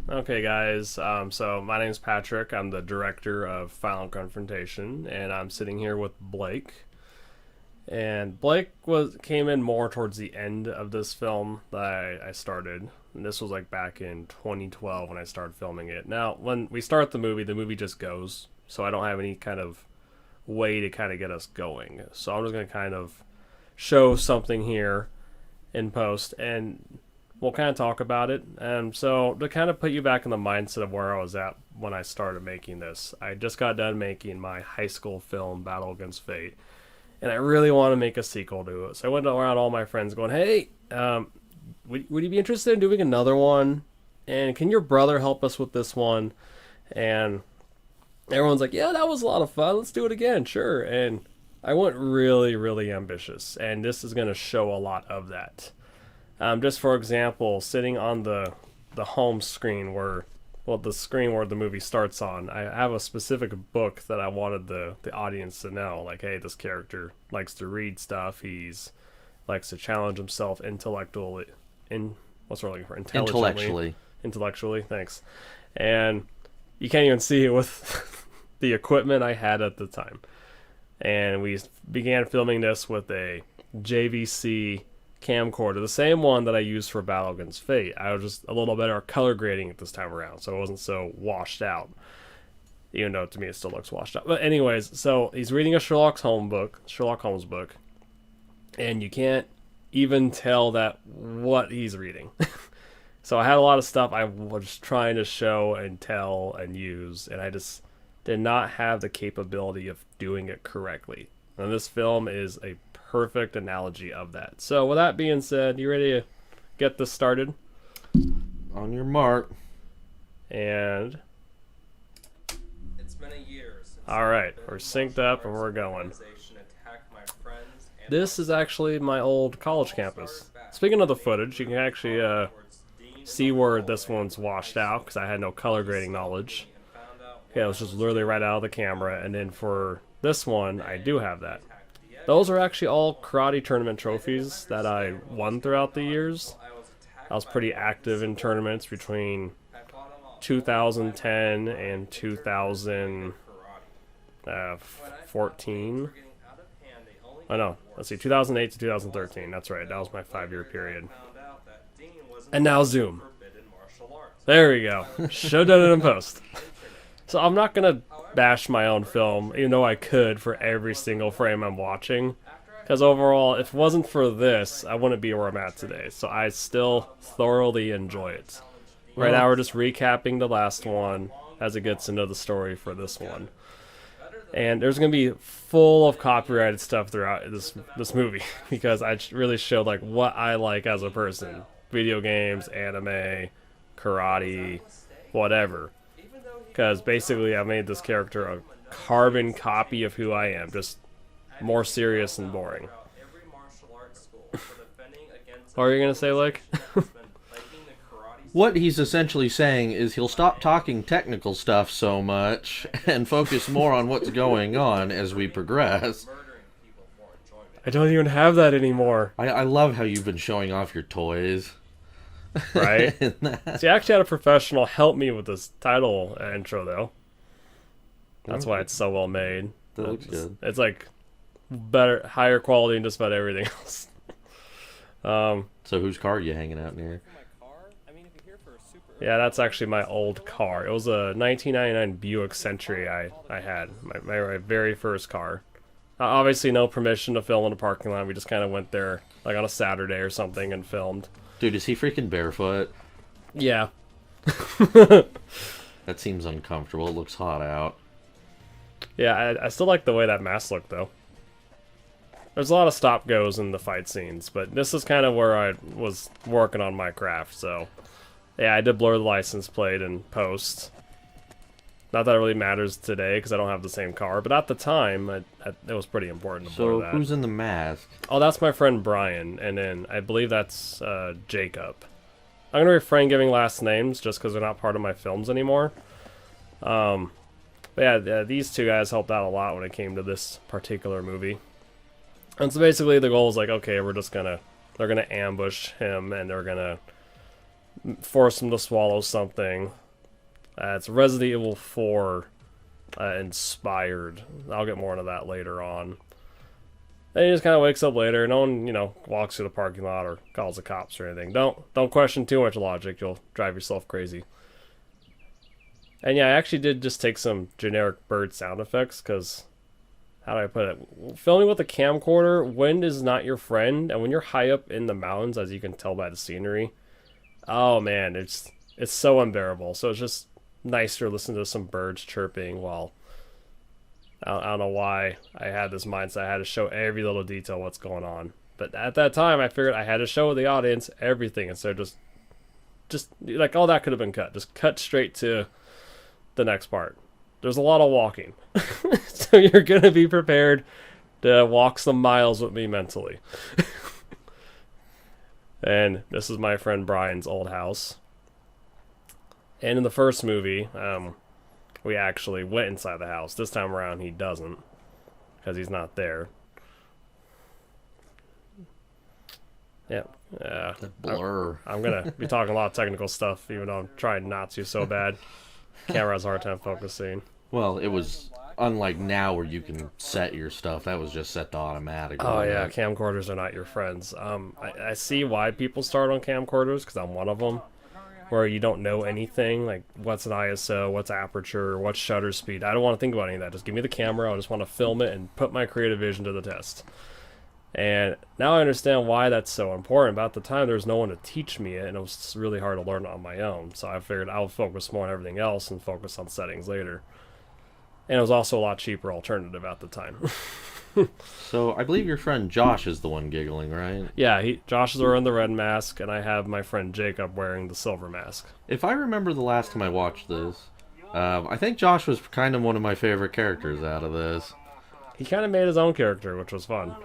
Okay, guys. So my name's Patrick. I'm the director of Final Confrontation, and I'm sitting here with Blake. And Blake came in more towards the end of this film that I started. And this was like back in 2012 when I started filming it. Now, when we start the movie just goes. So I don't have any kind of way to kind of get us going. So I'm just going to kind of show something here in post, and we'll kind of talk about it. And so to kind of put you back in the mindset of where I was at when I started making this, I just got done making my high school film Battle Against Fate, and I really want to make a sequel to it. So I went around all my friends going, hey, would you be interested in doing another one? And can your brother help us with this one? And everyone's like, yeah, that was a lot of fun. Let's do it again. Sure. And I went really, really ambitious. And this is going to show a lot of that. Just for example, sitting on the home screen the screen where the movie starts on, I have a specific book that I wanted the audience to know. Like, hey, this character likes to read stuff. Likes to challenge himself intellectually. What's the word I'm looking for? Intellectually, thanks. And you can't even see it with the equipment I had at the time. And we began filming this with a JVC camcorder, the same one that I used for Battle Against Fate. I was just a little better at color grading it this time around, so it wasn't so washed out. Even though to me it still looks washed out. But anyways, so he's reading a Sherlock Holmes book, and you can't even tell that what he's reading. So I had a lot of stuff I was trying to show and tell and use, and I just did not have the capability of doing it correctly. And this film is a perfect analogy of that. So with that being said, you ready to get this started? On your mark. And it's been a year since alright, we're synced up and we're going. This is actually my old college campus. Speaking of the footage, you can actually see where this one's washed out because I had no color grading knowledge. Okay, it was just literally right out of the camera. And then for this one, I do have that. Those are actually all karate tournament trophies that I won throughout the years. I was pretty active in tournaments between 2010 and 2014. Oh no, let's see, 2008 to 2013. That's right, that was my 5-year period. And now Zoom. There we go. Should have done it in post. So I'm not going to bash my own film, even though I could for every single frame I'm watching. Because overall, if it wasn't for this, I wouldn't be where I'm at today. So I still thoroughly enjoy it. Right now we're just recapping the last one as it gets into the story for this one. And there's going to be full of copyrighted stuff throughout this movie. Because I really showed like what I like as a person. Video games, anime, karate, whatever. Because basically I made this character a carbon copy of who I am, just more serious and boring. What are you going to say, Blake? What he's essentially saying is he'll stop talking technical stuff so much and focus more on what's going on as we progress. I don't even have that anymore. I love how you've been showing off your toys. Right? See, I actually had a professional help me with this title intro, though. That's why it's so well made. That looks good. It's like better, higher quality than just about everything else. So whose car are you hanging out near? Yeah, that's actually my old car. It was a 1999 Buick Century I had. My very first car. Obviously no permission to film in a parking lot. We just kind of went there like on a Saturday or something and filmed. Dude, is he freaking barefoot? Yeah. That seems uncomfortable. It looks hot out. Yeah, I still like the way that mask looked, though. There's a lot of stop-goes in the fight scenes, but this is kind of where I was working on my craft, so... Yeah, I did blur the license plate in post. Not that it really matters today, because I don't have the same car, but at the time, it was pretty important to blur that. So, who's in the mask? Oh, that's my friend Brian, and then I believe that's Jacob. I'm going to refrain giving last names, just because they're not part of my films anymore. But yeah, these two guys helped out a lot when it came to this particular movie. And so basically the goal is like, okay, they're gonna ambush him, and they're gonna force him to swallow something. It's Resident Evil 4 inspired. I'll get more into that later on. Then he just kind of wakes up later. No one, walks through the parking lot or calls the cops or anything. Don't question too much logic. You'll drive yourself crazy. And yeah, I actually did just take some generic bird sound effects because, how do I put it? Filming with a camcorder, wind is not your friend. And when you're high up in the mountains, as you can tell by the scenery, oh man, it's so unbearable. So it's just nicer to listen to some birds chirping while... I don't know why I had this mindset. I had to show every little detail what's going on. But at that time, I figured I had to show the audience everything. And so just like, all that could have been cut. Just cut straight to the next part. There's a lot of walking. So you're going to be prepared to walk some miles with me mentally. And this is my friend Brian's old house. And in the first movie... we actually went inside the house. This time around, he doesn't, because he's not there. Yeah. That blur. I'm going to be talking a lot of technical stuff, even though I'm trying not to so bad. Camera has a hard time focusing. Well, it was unlike now where you can set your stuff. That was just set to automatic. Oh, yeah. Camcorders are not your friends. I see why people start on camcorders, because I'm one of them. Where you don't know anything, like what's an ISO, what's aperture, what's shutter speed. I don't want to think about any of that. Just give me the camera. I just want to film it and put my creative vision to the test. And now I understand why that's so important. But at the time, there was no one to teach me it, and it was really hard to learn on my own. So I figured I'll focus more on everything else and focus on settings later. And it was also a lot cheaper alternative at the time. So I believe your friend Josh is the one giggling, right? Yeah, Josh is wearing the red mask, and I have my friend Jacob wearing the silver mask. If I remember the last time I watched this, I think Josh was kind of one of my favorite characters out of this. He kind of made his own character, which was fun.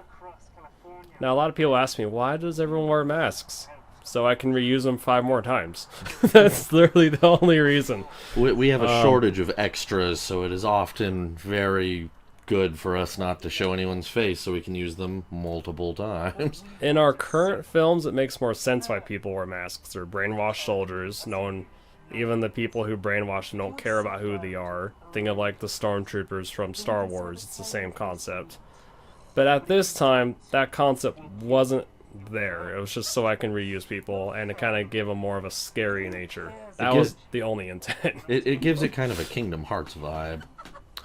Now, a lot of people ask me, why does everyone wear masks? So I can reuse them 5 more times. That's literally the only reason. We have a shortage of extras, so it is often very good for us not to show anyone's face so we can use them multiple times. In our current films, it makes more sense why people wear masks. They're brainwashed soldiers. No one, even the people who brainwash them, don't care about who they are. Think of like the stormtroopers from Star Wars. It's the same concept. But at this time, that concept wasn't there. It was just so I can reuse people and to kind of give them more of a scary nature. That was the only intent. It gives it kind of a Kingdom Hearts vibe.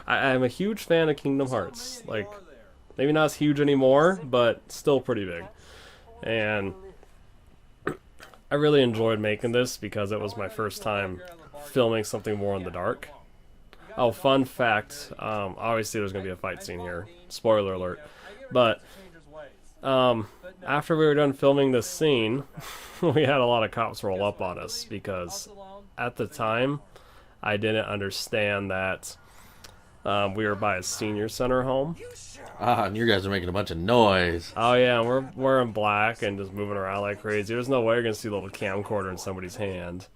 I'm a huge fan of Kingdom Hearts. Like, maybe not as huge anymore, but still pretty big. And I really enjoyed making this because it was my first time filming something more in the dark. Oh, fun fact. Obviously, there's going to be a fight scene here. Spoiler alert. But after we were done filming this scene, we had a lot of cops roll up on us because at the time, I didn't understand that we were by a senior center home. And you guys are making a bunch of noise. Oh yeah, and we're wearing black and just moving around like crazy. There's no way you're gonna see a little camcorder in somebody's hand.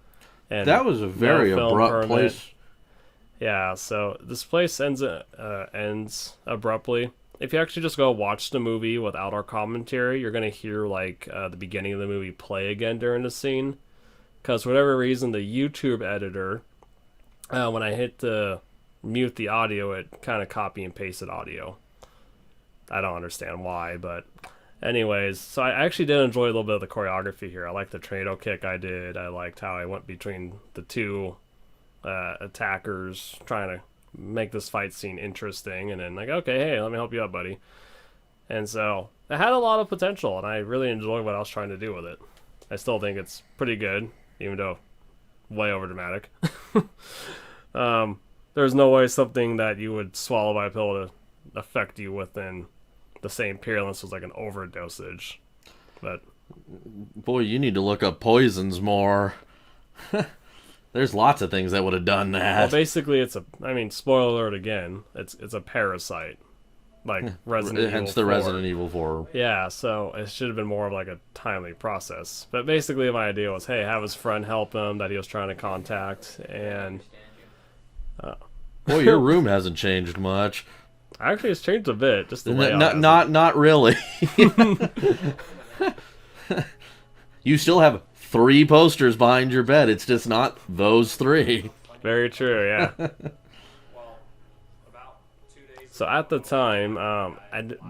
And that was a very abrupt place. Yeah, so this place ends abruptly. If you actually just go watch the movie without our commentary, you're gonna hear like the beginning of the movie play again during the scene. Because for whatever reason, the YouTube editor, when I hit the mute the audio, it kind of copy and pasted audio. I don't understand why, but anyways, so I actually did enjoy a little bit of the choreography here. I liked the tornado kick I did. I liked how I went between the two attackers trying to make this fight scene interesting, and then like, okay, hey, let me help you out, buddy. And so it had a lot of potential, and I really enjoyed what I was trying to do with it. I still think it's pretty good, even though way over dramatic. There's no way something that you would swallow by a pill to affect you within the same period unless it was like an overdosage. But boy, you need to look up poisons more. There's lots of things that would have done that. Well, basically, spoiler alert again. It's a parasite, like Resident Evil. Hence the 4. Resident Evil 4. Yeah, so it should have been more of like a timely process. But basically, my idea was, hey, have his friend help him that he was trying to contact, and boy, your room hasn't changed much. Actually, it's changed a bit. Just the layout. Not really. You still have 3 posters behind your bed. It's just not those 3. Very true, yeah. So at the time,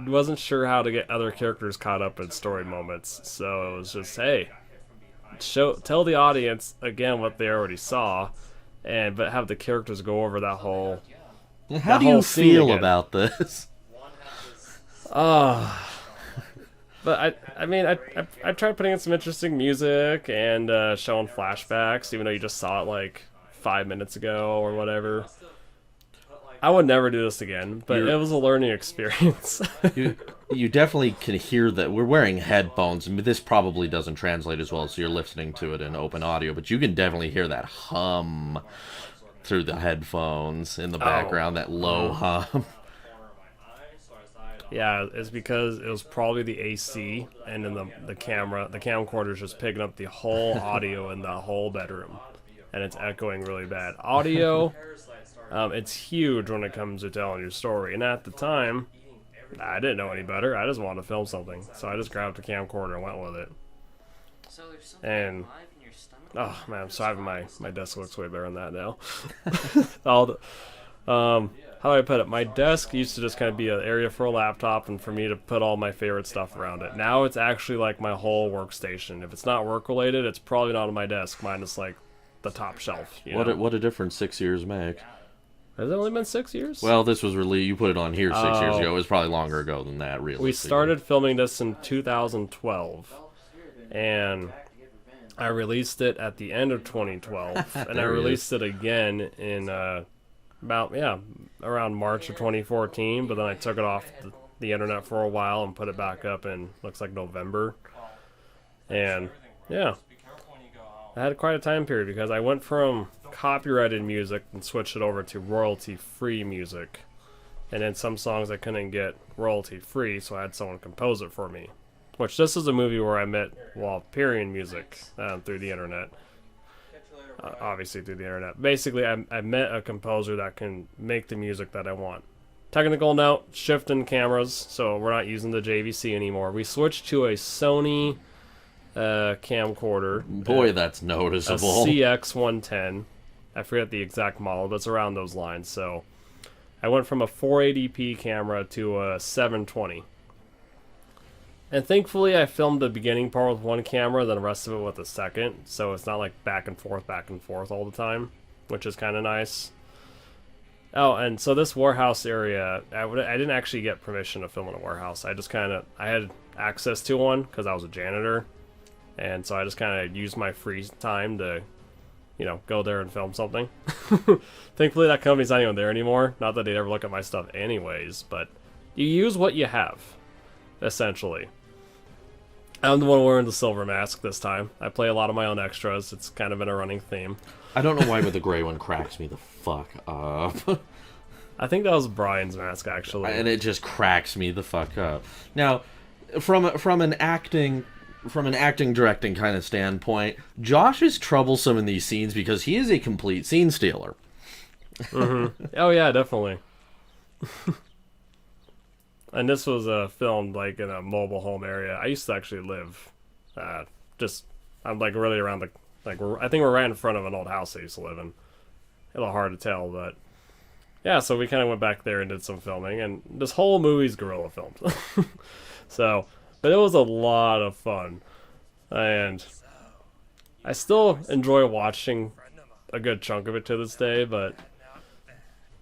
wasn't sure how to get other characters caught up in story moments. So it was just, hey, tell the audience again what they already saw, but have the characters go over that whole. How do you feel about this? But I tried putting in some interesting music and showing flashbacks, even though you just saw it like 5 minutes ago or whatever. I would never do this again, but it was a learning experience. you definitely can hear that we're wearing headphones. I mean, this probably doesn't translate as well, so you're listening to it in open audio, but you can definitely hear that hum through the headphones in the background, that low hum. Yeah, it's because it was probably the AC, and then the camcorder's just picking up the whole audio in the whole bedroom, and it's echoing really bad. Audio, it's huge when it comes to telling your story, and at the time, I didn't know any better. I just wanted to film something, so I just grabbed a camcorder and went with it. And oh man, I'm sorry, my desk looks way better than that now. How do I put it? My desk used to just kind of be an area for a laptop and for me to put all my favorite stuff around it. Now it's actually like my whole workstation. If it's not work related, it's probably not on my desk. Mine is like the top shelf. What a difference 6 years make. Has it only been 6 years? Well, this was released. You put it on here 6 years ago. It was probably longer ago than that. Really, we started filming this in 2012, and I released it at the end of 2012, and I released it again in around March of 2014. But then I took it off the internet for a while and put it back up in looks like November, and yeah. I had quite a time period because I went from copyrighted music and switched it over to royalty-free music. And then some songs I couldn't get royalty-free, so I had someone compose it for me. Which this is a movie where I met Walperian music through the internet. Obviously through the internet. Basically, I met a composer that can make the music that I want. Technical note, shifting cameras, so we're not using the JVC anymore. We switched to a Sony camcorder. Boy, that's noticeable. A CX110. I forget the exact model, but it's around those lines. So I went from a 480p camera to a 720. And thankfully I filmed the beginning part with one camera, then the rest of it with a second. So it's not like back and forth all the time, which is kind of nice. Oh, and so this warehouse area, I didn't actually get permission to film in a warehouse. I had access to one because I was a janitor. And so I just kind of used my free time to, go there and film something. Thankfully, that company's not even there anymore. Not that they'd ever look at my stuff anyways, but you use what you have, essentially. I'm the one wearing the silver mask this time. I play a lot of my own extras. It's kind of been a running theme. I don't know why, but the gray one cracks me the fuck up. I think that was Brian's mask, actually. And it just cracks me the fuck up. Now, from an acting directing kind of standpoint, Josh is troublesome in these scenes because he is a complete scene stealer. Mm-hmm. Oh yeah, definitely. And this was filmed like in a mobile home area. I used to actually live I'm like really around I think we're right in front of an old house I used to live in. A little hard to tell, but yeah, so we kind of went back there and did some filming, and this whole movie's guerrilla filmed. So, but it was a lot of fun, and I still enjoy watching a good chunk of it to this day, but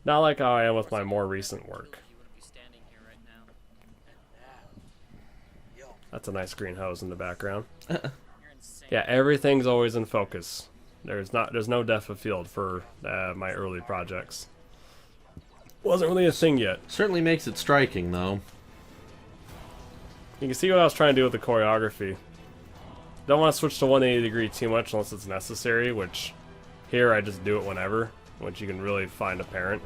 not like how I am with my more recent work. That's a nice green hose in the background. Yeah, everything's always in focus. There's no depth of field for my early projects. Wasn't really a thing yet. Certainly makes it striking, though. You can see what I was trying to do with the choreography. Don't want to switch to 180 degree too much unless it's necessary, which here I just do it whenever, which you can really find apparent.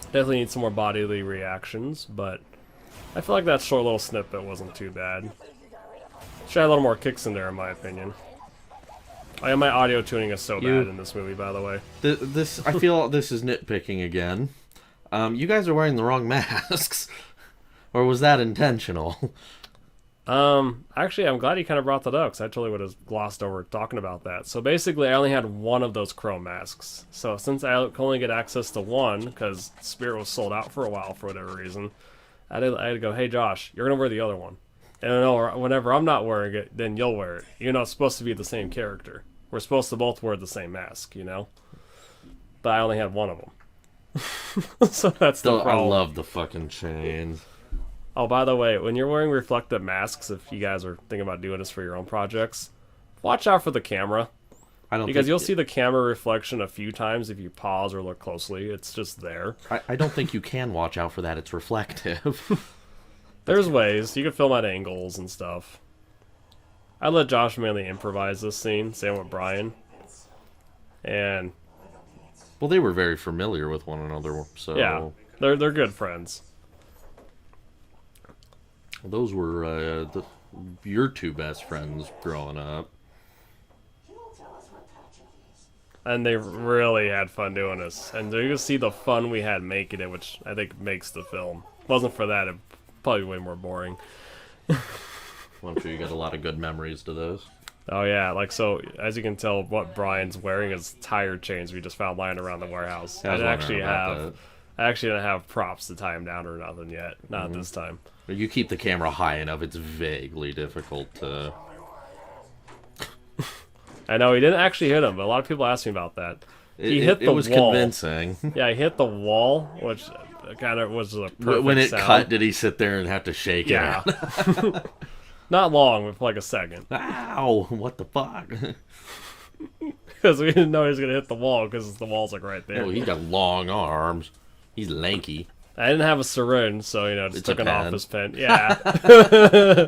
Definitely need some more bodily reactions, but I feel like that short little snippet wasn't too bad. Should have a little more kicks in there, in my opinion. My audio tuning is so bad in this movie, by the way. I feel this is nitpicking again. You guys are wearing the wrong masks. Or was that intentional? I think that was Brian's mask, actually. Or was that intentional? Actually, I'm glad you kind of brought that up, because I totally would have glossed over talking about that. So basically, I only had one of those chrome masks. So since I could only get access to one, because Spirit was sold out for a while for whatever reason, I had to go, hey Josh, you're gonna wear the other one. And I know whenever I'm not wearing it, then you'll wear it. You're not supposed to be the same character. We're supposed to both wear the same mask, you know? But I only had one of them. So that's the problem. I love the fucking chains. Oh, by the way, when you're wearing reflective masks, if you guys are thinking about doing this for your own projects, watch out for the camera. Because you'll see the camera reflection a few times if you pause or look closely. It's just there. I don't think you can watch out for that. It's reflective. There's ways. You can film at angles and stuff. I let Josh mainly improvise this scene, same with Brian. And... well, they were very familiar with one another, so... yeah, they're good friends. Those were your two best friends growing up. And they really had fun doing this. And you can see the fun we had making it, which I think makes the film. If it wasn't for that, it'd probably be way more boring. Well, I'm sure you got a lot of good memories to those. Oh yeah, like so, as you can tell, what Brian's wearing is tire chains we just found lying around the warehouse. Yeah, I actually didn't have props to tie him down or nothing yet. Not this time. You keep the camera high enough, it's vaguely difficult to... I know, he didn't actually hit him, but a lot of people asked me about that. He hit the wall. It was convincing. Yeah, he hit the wall, which kind of was a perfect when it sound. cut, did he sit there and have to shake it? Yeah. Not long, but for like a second. Ow! What the fuck? Because we didn't know he was going to hit the wall, because the wall's like right there. Oh, he's got long arms. He's lanky. I didn't have a syringe, so, you know, just took an office pen. Yeah.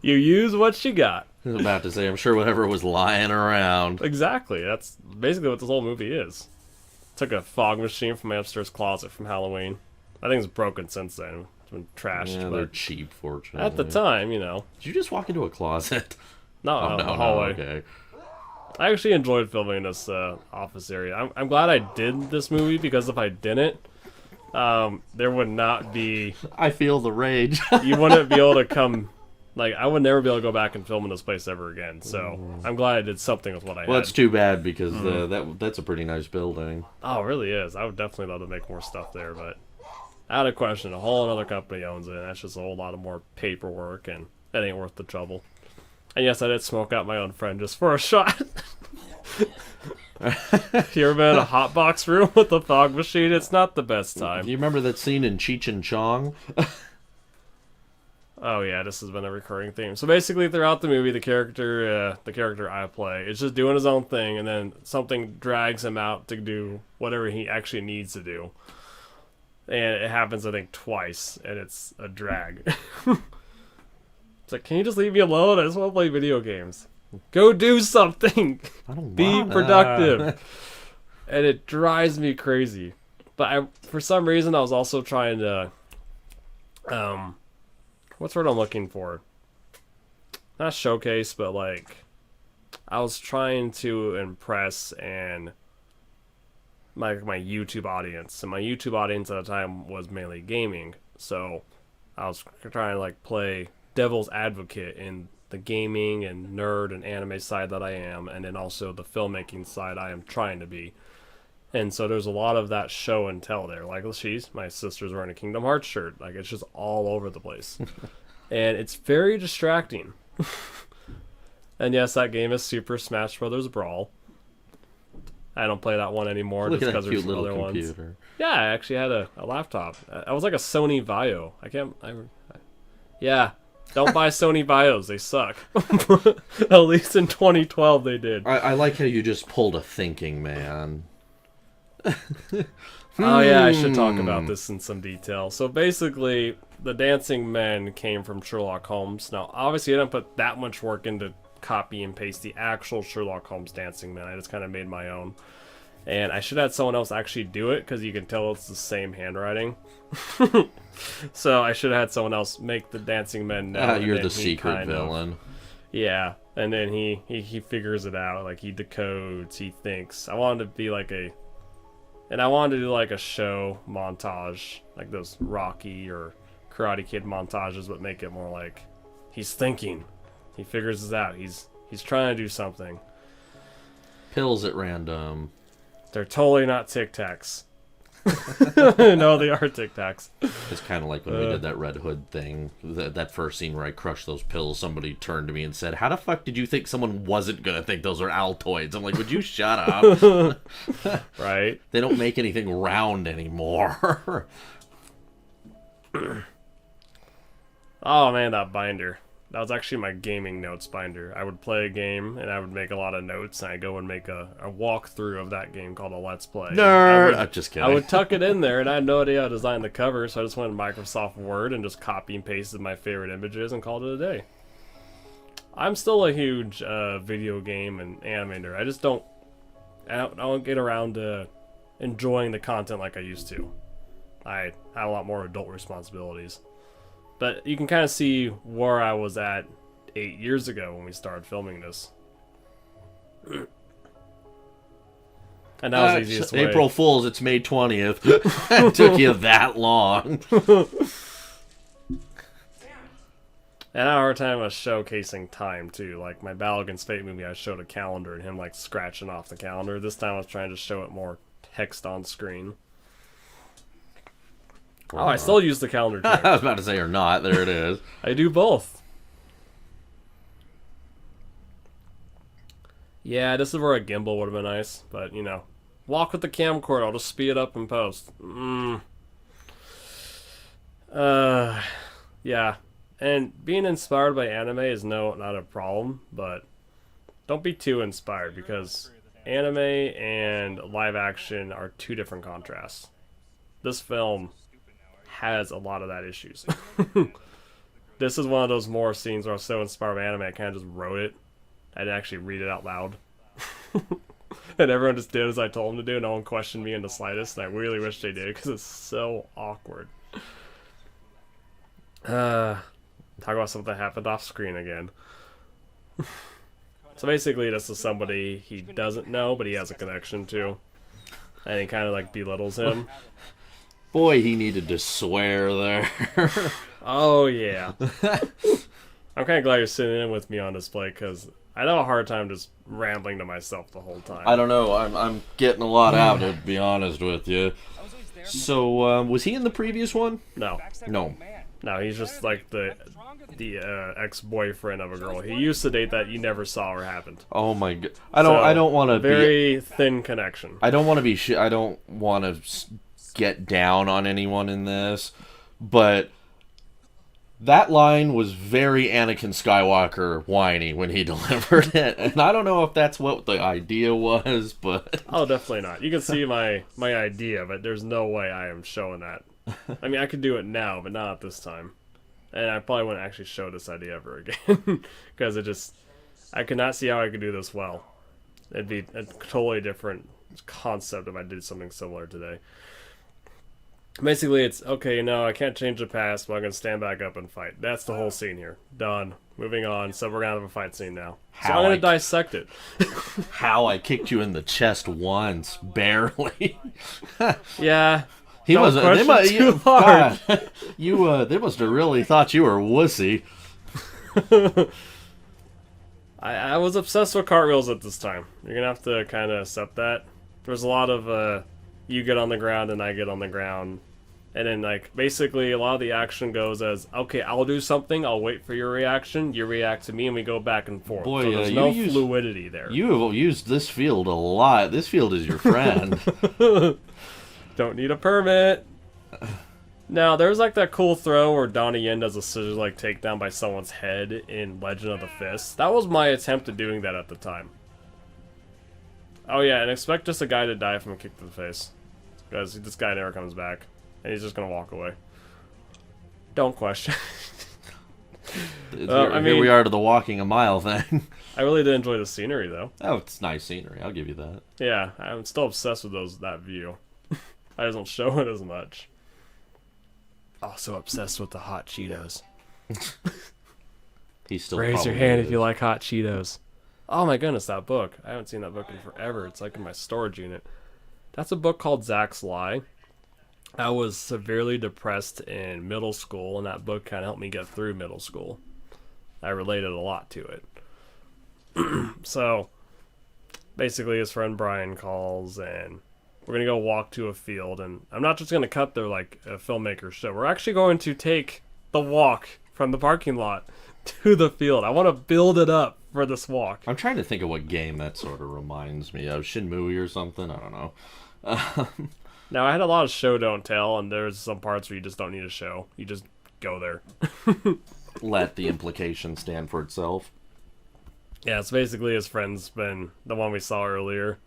You use what you got. I was about to say, I'm sure whatever was lying around. Exactly. That's basically what this whole movie is. Took a fog machine from my upstairs closet from Halloween. I think it's broken since then. It's been trashed. Yeah, but they're cheap, fortunately. at the time, you know. Did you just walk into a closet? No, the hallway. Okay. I actually enjoyed filming this office area. I'm glad I did this movie, because if I didn't, there would not be... I feel the rage. You wouldn't be able to come... like, I would never be able to go back and film in this place ever again. So, I'm glad I did something with what I had. Well, that's too bad, because that's a pretty nice building. Oh, it really is. I would definitely love to make more stuff there, but out of question, a whole other company owns it, and that's just a whole lot of more paperwork, and that ain't worth the trouble. And yes, I did smoke out my own friend just for a shot. You ever been in a hot box room with a fog machine? It's not the best time. You remember that scene in Cheech and Chong? Oh yeah, this has been a recurring theme. So basically, throughout the movie, the character I play is just doing his own thing, and then something drags him out to do whatever he actually needs to do. And it happens, I think, twice, and it's a drag. It's like, can you just leave me alone? I just want to play video games. Go do something. I don't Be wanna. productive. And it drives me crazy. But for some reason, I was also trying to... what's the word I'm looking for? Not showcase, but like... I was trying to impress and... my YouTube audience. And my YouTube audience at the time was mainly gaming. So I was trying to like play devil's advocate in the gaming and nerd and anime side that I am, and then also the filmmaking side I am trying to be. And so there's a lot of that show and tell there. Like, my sister's wearing a Kingdom Hearts shirt. Like, it's just all over the place. And it's very distracting. And yes, that game is Super Smash Bros. Brawl. I don't play that one anymore just because there's some other ones. Yeah, I actually had a laptop. I was like a Sony Vaio. Yeah. Don't buy Sony Vaios. They suck. At least in 2012 they did. I like how you just pulled a thinking man. Oh yeah, I should talk about this in some detail. So basically, the dancing men came from Sherlock Holmes. Now, obviously, I didn't put that much work into copy and paste the actual Sherlock Holmes dancing men. I just kind of made my own. And I should have had someone else actually do it, because you can tell it's the same handwriting. So I should have had someone else make the dancing men know. You're the secret villain. Yeah, and then he figures it out. Like, he decodes, he thinks. I wanted to be like I wanted to do like a show montage, like those Rocky or Karate Kid montages, but make it more like He's thinking. He figures this out. He's trying to do something. Pills at random. They're totally not Tic Tacs. No, they are Tic Tacs. It's kind of like when we did that Red Hood thing. That first scene where I crushed those pills, somebody turned to me and said, "How the fuck did you think someone wasn't going to think those are Altoids?" I'm like, would you shut up? Right? They don't make anything round anymore. Oh, man, that binder. That was actually my gaming notes binder. I would play a game, and I would make a lot of notes, and I'd go and make a walkthrough of that game called a Let's Play. Nerd! I'm just kidding. I would tuck it in there, and I had no idea how to design the cover, so I just went to Microsoft Word and just copy and pasted my favorite images and called it a day. I'm still a huge video game and animator. I don't get around to enjoying the content like I used to. I have a lot more adult responsibilities. But you can kind of see where I was at 8 years ago when we started filming this. And that was the easiest way. April Fool's, it's May 20th. It took you that long. And I had a hard time with showcasing time, too. Like, my Battle Against Fate movie, I showed a calendar and him, like, scratching off the calendar. This time I was trying to show it more text on screen. Oh, I still use the calendar trick. I was about to say or not. There it is. I do both. Yeah, this is where a gimbal would have been nice, but, you know. Walk with the camcorder, I'll just speed it up in post. Yeah. And being inspired by anime is not a problem, but don't be too inspired, because anime and live action are two different contrasts. This film has a lot of that issues. This is one of those more scenes where I was so inspired by anime I kind of just wrote it. I didn't actually read it out loud. And everyone just did as I told them to do. No one questioned me in the slightest, and I really wish they did because it's so awkward. Talk about something that happened off screen again. So basically this is somebody he doesn't know but he has a connection to, and he kind of like belittles him. Boy, he needed to swear there. Oh, yeah. I'm kind of glad you're sitting in with me on this play, because I have a hard time just rambling to myself the whole time. I don't know. I'm getting a lot out of it, to be honest with you. So, was he in the previous one? No. No. No, he's just like the ex-boyfriend of a girl. He used to date that you never saw or happened. Oh my god. I don't want to very thin connection. I don't want to be I don't want to get down on anyone in this, but that line was very Anakin Skywalker whiny when he delivered it, and I don't know if that's what the idea was, but oh, definitely not. You can see my idea, but there's no way I am showing that. I mean, I could do it now, but not at this time, and I probably wouldn't actually show this idea ever again, because I could not see how I could do this well. It'd be a totally different concept if I did something similar today. Basically, it's, okay, no, I can't change the past, but I'm going to stand back up and fight. That's the whole scene here. Done. Moving on. So we're going to have a fight scene now. So I'm going to dissect it. How I kicked you in the chest once. Barely. Yeah. He wasn't. They must have really thought you were a wussy. I was obsessed with cartwheels at this time. You're going to have to kind of accept that. There's a lot of, you get on the ground and I get on the ground. And then, like, basically a lot of the action goes as, okay, I'll do something, I'll wait for your reaction, you react to me, and we go back and forth. Boy, so there's no fluidity there. You have used this field a lot. This field is your friend. Don't need a permit. Now, there's, like, that cool throw where Donnie Yen does a scissors-like takedown by someone's head in Legend of the Fist. That was my attempt at doing that at the time. Oh, yeah, and expect just a guy to die from a kick to the face. Because this guy never comes back. And he's just going to walk away. Don't question. Here we are to the walking a mile thing. I really did enjoy the scenery, though. Oh, it's nice scenery. I'll give you that. Yeah, I'm still obsessed with that view. I just don't show it as much. Also obsessed with the hot Cheetos. He's still Raise your hand if you like hot Cheetos. Oh my goodness, that book. I haven't seen that book in forever. It's like in my storage unit. That's a book called Zach's Lie. I was severely depressed in middle school, and that book kind of helped me get through middle school. I related a lot to it. So basically his friend Brian calls and we're going to go walk to a field, and I'm not just going to cut there like a filmmaker show. We're actually going to take the walk from the parking lot to the field. I want to build it up for this walk. I'm trying to think of what game that sort of reminds me of. Shenmue or something? I don't know. Now, I had a lot of show don't tell, and there's some parts where you just don't need a show. You just go there. Let the implication stand for itself. Yeah, it's basically his friend's been the one we saw earlier.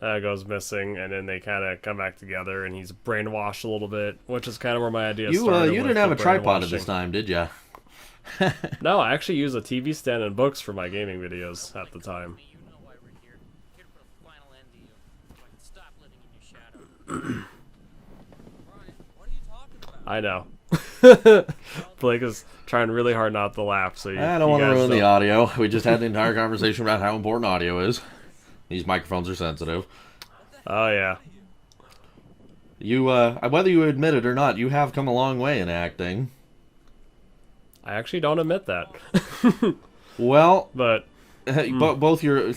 Goes missing, and then they kind of come back together, and he's brainwashed a little bit, which is kind of where my idea started. You didn't have a tripod at this time, did you? No, I actually use a TV stand and books for my gaming videos at the time. You know why we're here. Here to put a final end to you, so I can stop living in your shadow. Brian, what are you talking about? I know. Blake is trying really hard not to laugh, so I don't want to ruin the audio. We just had an entire conversation about how important audio is. These microphones are sensitive. Oh, yeah. You, whether you admit it or not, you have come a long way in acting. I actually don't admit that. Well, But both your...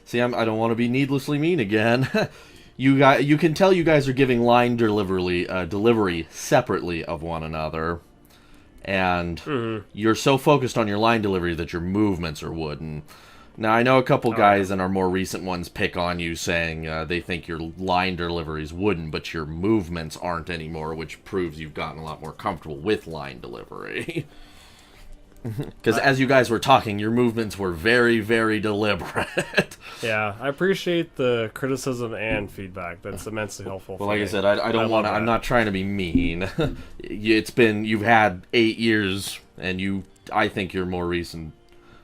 See, I don't want to be needlessly mean again. You can tell you guys are giving line delivery separately of one another. And you're so focused on your line delivery that your movements are wooden. Now, I know a couple guys in our more recent ones pick on you, saying they think your line delivery is wooden, but your movements aren't anymore, which proves you've gotten a lot more comfortable with line delivery. Because as you guys were talking, your movements were very, very deliberate. yeah, I appreciate the criticism and feedback. That's immensely helpful. Well, like I said, I don't want to. I'm not trying to be mean. You've had 8 years, and I think your more recent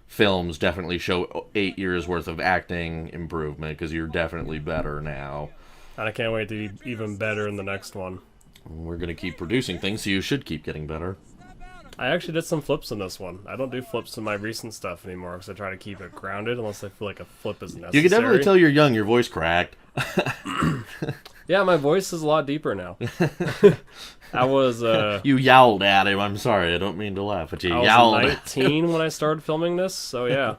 films definitely show 8 years worth of acting improvement, because you're definitely better now. And I can't wait to be even better in the next one. We're going to keep producing things, so you should keep getting better. I actually did some flips in this one. I don't do flips in my recent stuff anymore because I try to keep it grounded unless I feel like a flip is necessary. You can definitely tell you're young. Your voice cracked. Yeah, my voice is a lot deeper now. I was You yowled at him. I'm sorry. I don't mean to laugh, but you I yowled. was 19 when I started filming this, so yeah.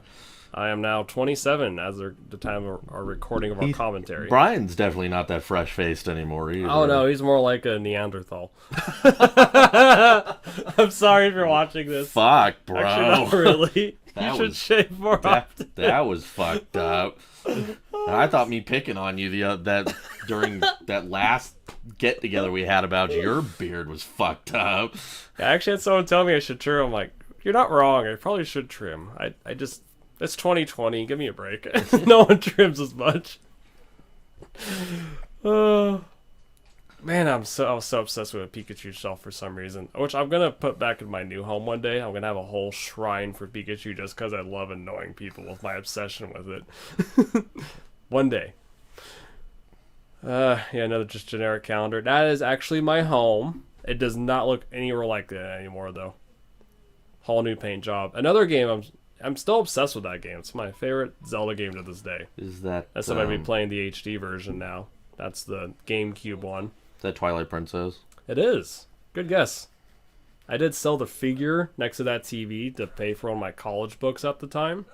I am now 27 as the time of our recording of our commentary. Brian's definitely not that fresh-faced anymore either. Oh no, he's more like a Neanderthal. I'm sorry if you're watching this. Fuck, bro. Actually, not really. That You should was- shave more often. That was fucked up. I thought me picking on you during that last get together we had about your beard was fucked up. I actually had someone tell me I should trim. I'm like, you're not wrong. I probably should trim. I just, it's 2020. Give me a break. No one trims as much. Man, I was so obsessed with a Pikachu shell for some reason, which I'm gonna put back in my new home one day. I'm gonna have a whole shrine for Pikachu just because I love annoying people with my obsession with it. One day. Yeah, another just generic calendar. That is actually my home. It does not look anywhere like that anymore, though. Whole new paint job. Another game I'm still obsessed with that game. It's my favorite Zelda game to this day. Is that... That's why I'm be playing the HD version now. That's the GameCube one. Is that Twilight Princess? It is. Good guess. I did sell the figure next to that TV to pay for one of my college books at the time.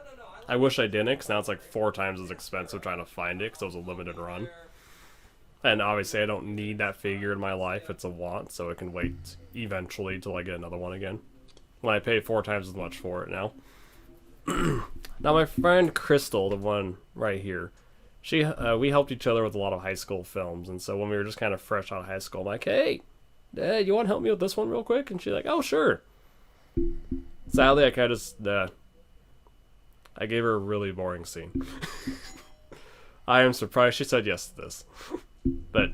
I wish I didn't, because now it's like 4 times as expensive trying to find it, because it was a limited run. And obviously I don't need that figure in my life. It's a want, so it can wait eventually till I get another one again. When I pay 4 times as much for it now. Now my friend Crystal, the one right here, we helped each other with a lot of high school films, and so when we were just kind of fresh out of high school, I'm like, hey, you want to help me with this one real quick? And she's like, oh, sure. Sadly, I kind of just, I gave her a really boring scene. I am surprised she said yes to this. But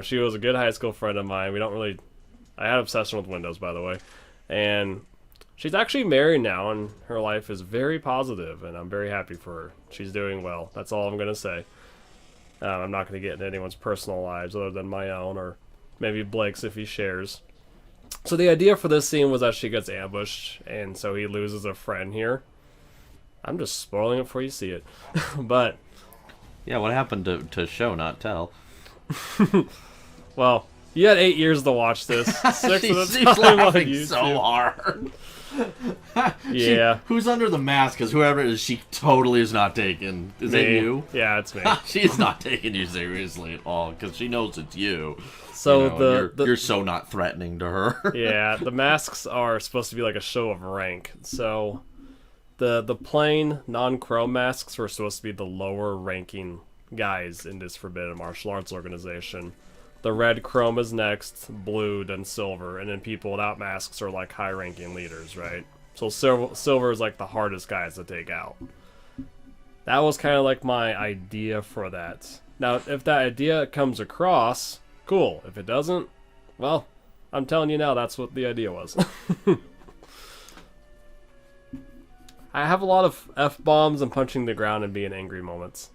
she was a good high school friend of mine. I had obsession with Windows, by the way. And she's actually married now, and her life is very positive, and I'm very happy for her. She's doing well. That's all I'm going to say. I'm not going to get into anyone's personal lives other than my own, or maybe Blake's if he shares. So the idea for this scene was that she gets ambushed, and so he loses a friend here. I'm just spoiling it before you see it. But Yeah, what happened to show, not tell? well, You had 8 years to watch this. 6 of the She's time on laughing YouTube. so hard. Yeah. Who's under the mask? Because whoever it is, she totally is not taking. Is it Me. you? Yeah, it's me. She's not taking you seriously at all because she knows it's you. So You know, the you're so not threatening to her. yeah, the masks are supposed to be like a show of rank. So the plain non-chrome masks were supposed to be the lower ranking guys in this forbidden martial arts organization. The red chrome is next, blue, then silver, and then people without masks are like high-ranking leaders, right? So silver is like the hardest guys to take out. That was kind of like my idea for that. Now, if that idea comes across, cool. If it doesn't, well, I'm telling you now, that's what the idea was. I have a lot of F-bombs and punching the ground and being angry moments.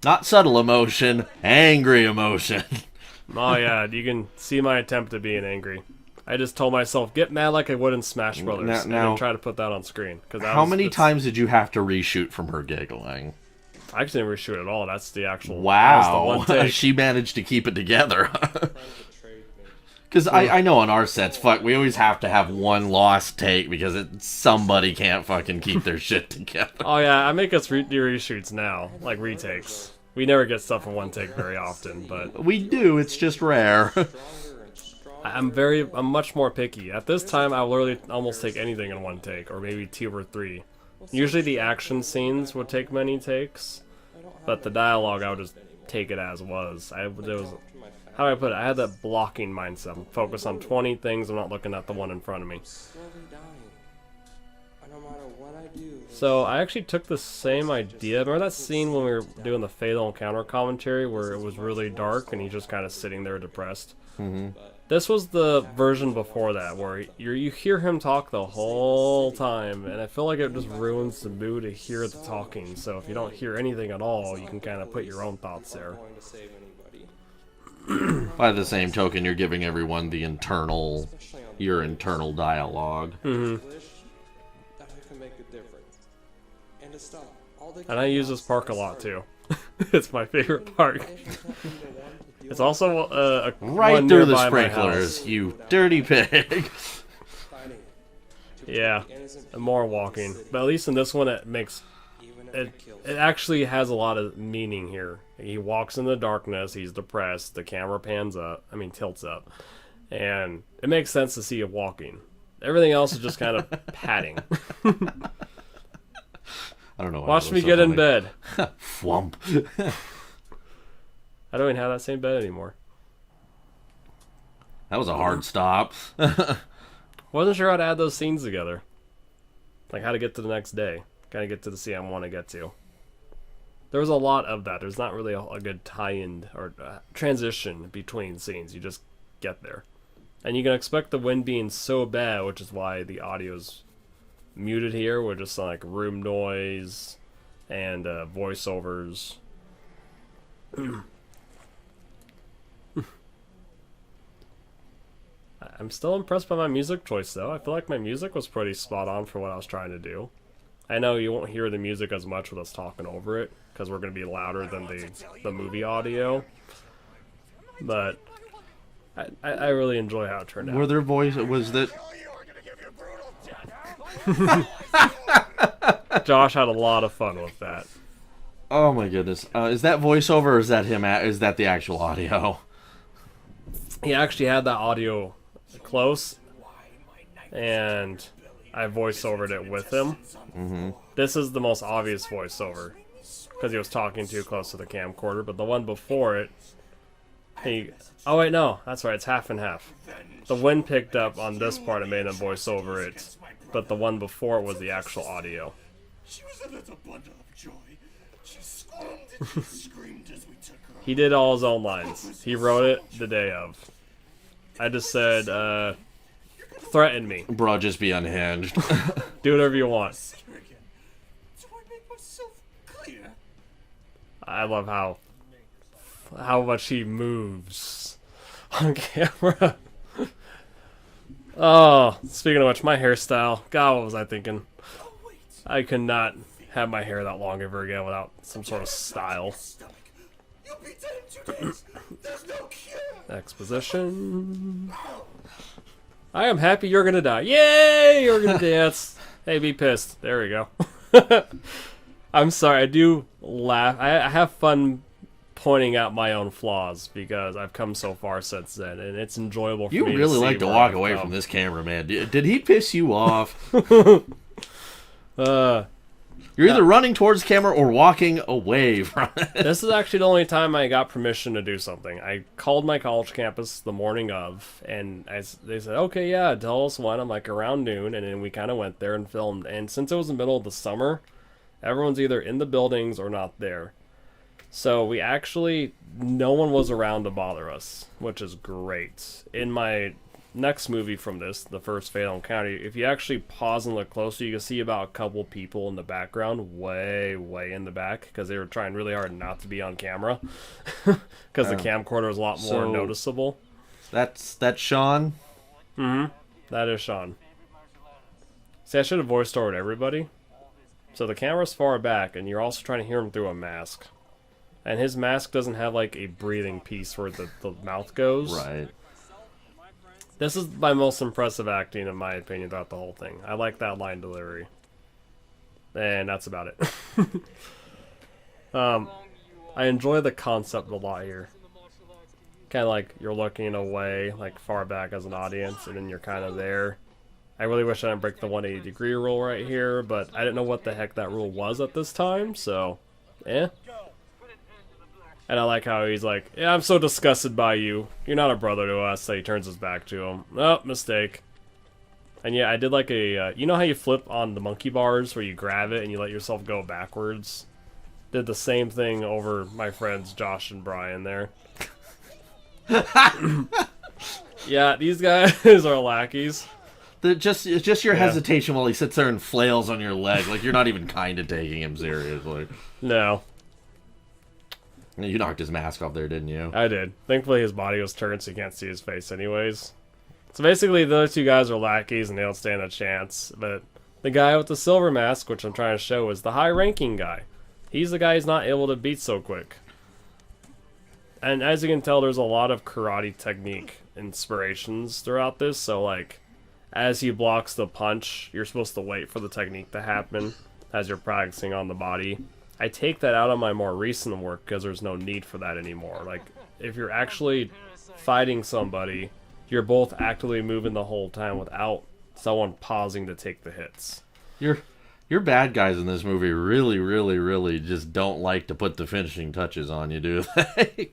Not subtle emotion, angry emotion. Oh yeah, you can see my attempt at being angry. I just told myself, get mad like I would in Smash Brothers, and then try to put that on screen. How many times did you have to reshoot from her giggling? I actually didn't reshoot at all. That's the actual. Wow, that was the one take. she managed to keep it together. Because I know on our sets, fuck, we always have to have one lost take because somebody can't fucking keep their shit together. Oh yeah, I make us do reshoots now, like retakes. We never get stuff in one take very often, but We do, it's just rare. I'm much more picky. At this time, I'll literally almost take anything in one take, or maybe 2 or 3. Usually the action scenes would take many takes, but the dialogue I would just take it as was. How do I put it? I had that blocking mindset. I'm focused on 20 things. I'm not looking at the one in front of me. So I actually took the same idea. Remember that scene when we were doing the Fatal Encounter commentary where it was really dark and he's just kind of sitting there depressed? Mm-hmm. This was the version before that where you hear him talk the whole time, and I feel like it just ruins the mood to hear the talking. So if you don't hear anything at all, you can kind of put your own thoughts there. By the same token, you're giving everyone your internal dialogue. Mm-hmm. And I use this park a lot too. It's my favorite park. It's also right one through the nearby my sprinklers, house. you dirty pig. Yeah, and more walking. But at least in this one, it actually has a lot of meaning here. He walks in the darkness. He's depressed. The camera tilts up, and it makes sense to see him walking. Everything else is just kind of padding. I don't know. Watch me get in bed. Flump. I don't even have that same bed anymore. That was a hard stop. Wasn't sure how to add those scenes together. Like how to get to the next day. Kind of get to the scene I want to get to. There was a lot of that. There's not really a good tie-in or transition between scenes. You just get there. And you can expect the wind being so bad, which is why the audio's muted here. We're just like room noise and voiceovers. I'm still impressed by my music choice, though. I feel like my music was pretty spot on for what I was trying to do. I know you won't hear the music as much with us talking over it, because we're going to be louder than the movie audio. But I really enjoy how it turned out. Were there was that... Josh had a lot of fun with that. Oh my goodness. Is that voiceover or is that him? Is that the actual audio? He actually had that audio close, and I voiceovered it with him. Mm-hmm. This is the most obvious voiceover, because he was talking too close to the camcorder, but the one before it, oh wait, no, that's right, it's half and half. The wind picked up on this part and made him voice over it, but the one before it was the actual audio. She was a little bundle of joy. She screamed and she screamed as we took her. He did all his own lines. He wrote it the day of. I just said, threaten me. Bro, just be unhinged. Do whatever you want. Do I make myself clear? I love how much he moves on camera. Oh, speaking of which, my hairstyle. God, what was I thinking? I could not have my hair that long ever again without some sort of style. You'll be dead in 2 days. There's no cure. Exposition. I am happy you're gonna die. Yay! You're gonna dance. Hey, be pissed. There we go. I'm sorry. I do laugh. I have fun pointing out my own flaws because I've come so far since then, and it's enjoyable for You me really to see like to where walk I've away come. from this cameraman. Did he piss you off? You're either running towards the camera or walking away from it. This is actually the only time I got permission to do something. I called my college campus the morning of, and they said, okay, yeah, tell us when. I'm like, around noon, and then we kind of went there and filmed. And since it was the middle of the summer, everyone's either in the buildings or not there. So we actually, no one was around to bother us, which is great. In my next movie from this, the first Fatal Encounter, if you actually pause and look closer, you can see about a couple people in the background, way in the back, because they were trying really hard not to be on camera, because the camcorder was a lot more noticeable. That's Sean? Mm-hmm. That is Sean. See, I should have voiced over everybody. So the camera's far back, and you're also trying to hear him through a mask. And his mask doesn't have, like, a breathing piece where the mouth goes. Right. This is my most impressive acting, in my opinion, throughout the whole thing. I like that line delivery. And that's about it. I enjoy the concept a lot here. Kind of like you're looking away, like far back as an audience, and then you're kind of there. I really wish I didn't break the 180-degree rule right here, but I didn't know what the heck that rule was at this time, so, And I like how he's like, yeah, I'm so disgusted by you. You're not a brother to us. So he turns his back to him. Oh, mistake. And yeah, I did like a, you know how you flip on the monkey bars where you grab it and you let yourself go backwards? Did the same thing over my friends Josh and Brian there. Yeah, these guys are lackeys. It's just your hesitation while he sits there and flails on your leg. Like, you're not even kind of taking him seriously. No. You knocked his mask off there, didn't you? I did. Thankfully, his body was turned so you can't see his face anyways. So basically, the other two guys are lackeys and they don't stand a chance. But the guy with the silver mask, which I'm trying to show, is the high-ranking guy. He's the guy who's not able to beat so quick. And as you can tell, there's a lot of karate technique inspirations throughout this. So, like, as he blocks the punch, you're supposed to wait for the technique to happen as you're practicing on the body. I take that out of my more recent work because there's no need for that anymore. Like, if you're actually fighting somebody, you're both actively moving the whole time without someone pausing to take the hits. Your bad guys in this movie really just don't like to put the finishing touches on you, do they?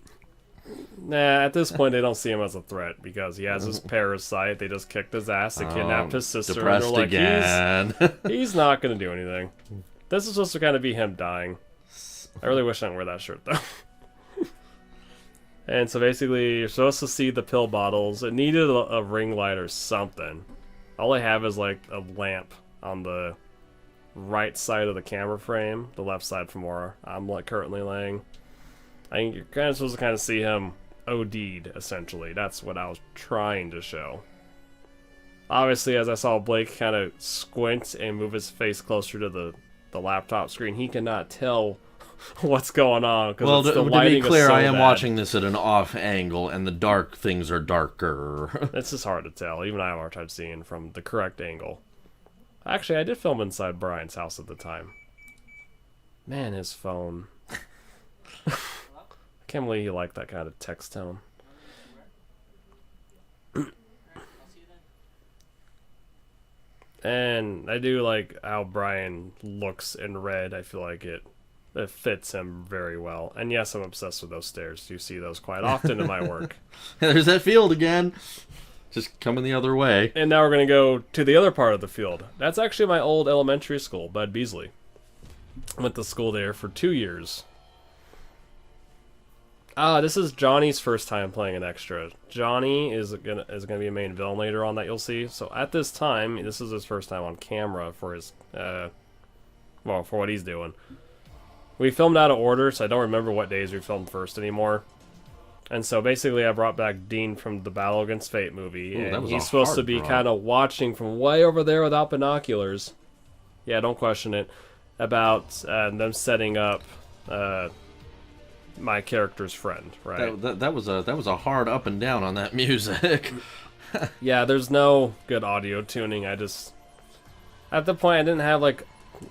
Nah, at this point they don't see him as a threat because he has his parasite. They just kicked his ass and kidnapped his sister. And they're like, again. he's not going to do anything. This is supposed to kind of be him dying. I really wish I didn't wear that shirt, though. And so basically, you're supposed to see the pill bottles. It needed a ring light or something. All I have is, like, a lamp on the right side of the camera frame. The left side from where I'm like, currently laying. I think you're kind of supposed to kind of see him OD'd, essentially. That's what I was trying to show. Obviously, as I saw Blake kind of squint and move his face closer to the laptop screen, he cannot tell what's going on because the to lighting be clear, is so I am bad. watching this at an off angle, and the dark things are darker. It's just hard to tell. Even I have a hard time seeing from the correct angle. Actually, I did film inside Brian's house at the time. Man, his phone. I can't believe he liked that kind of text tone. And I do like how Brian looks in red. I feel like it fits him very well. And yes, I'm obsessed with those stairs. You see those quite often in my work. There's that field again. Just coming the other way. And now we're going to go to the other part of the field. That's actually my old elementary school, Bud Beasley. I went to school there for 2 years. This is Johnny's first time playing an extra. Johnny is gonna be a main villain later on that you'll see. So at this time, this is his first time on camera for his, for what he's doing. We filmed out of order, so I don't remember what days we filmed first anymore. And so basically I brought back Dean from the Battle Against Fate movie. Ooh, and he's supposed to be kind of watching from way over there without binoculars. Yeah, don't question it. About them setting up my character's friend, right? That was a hard up and down on that music. Yeah, there's no good audio tuning. I just, at the point, I didn't have like,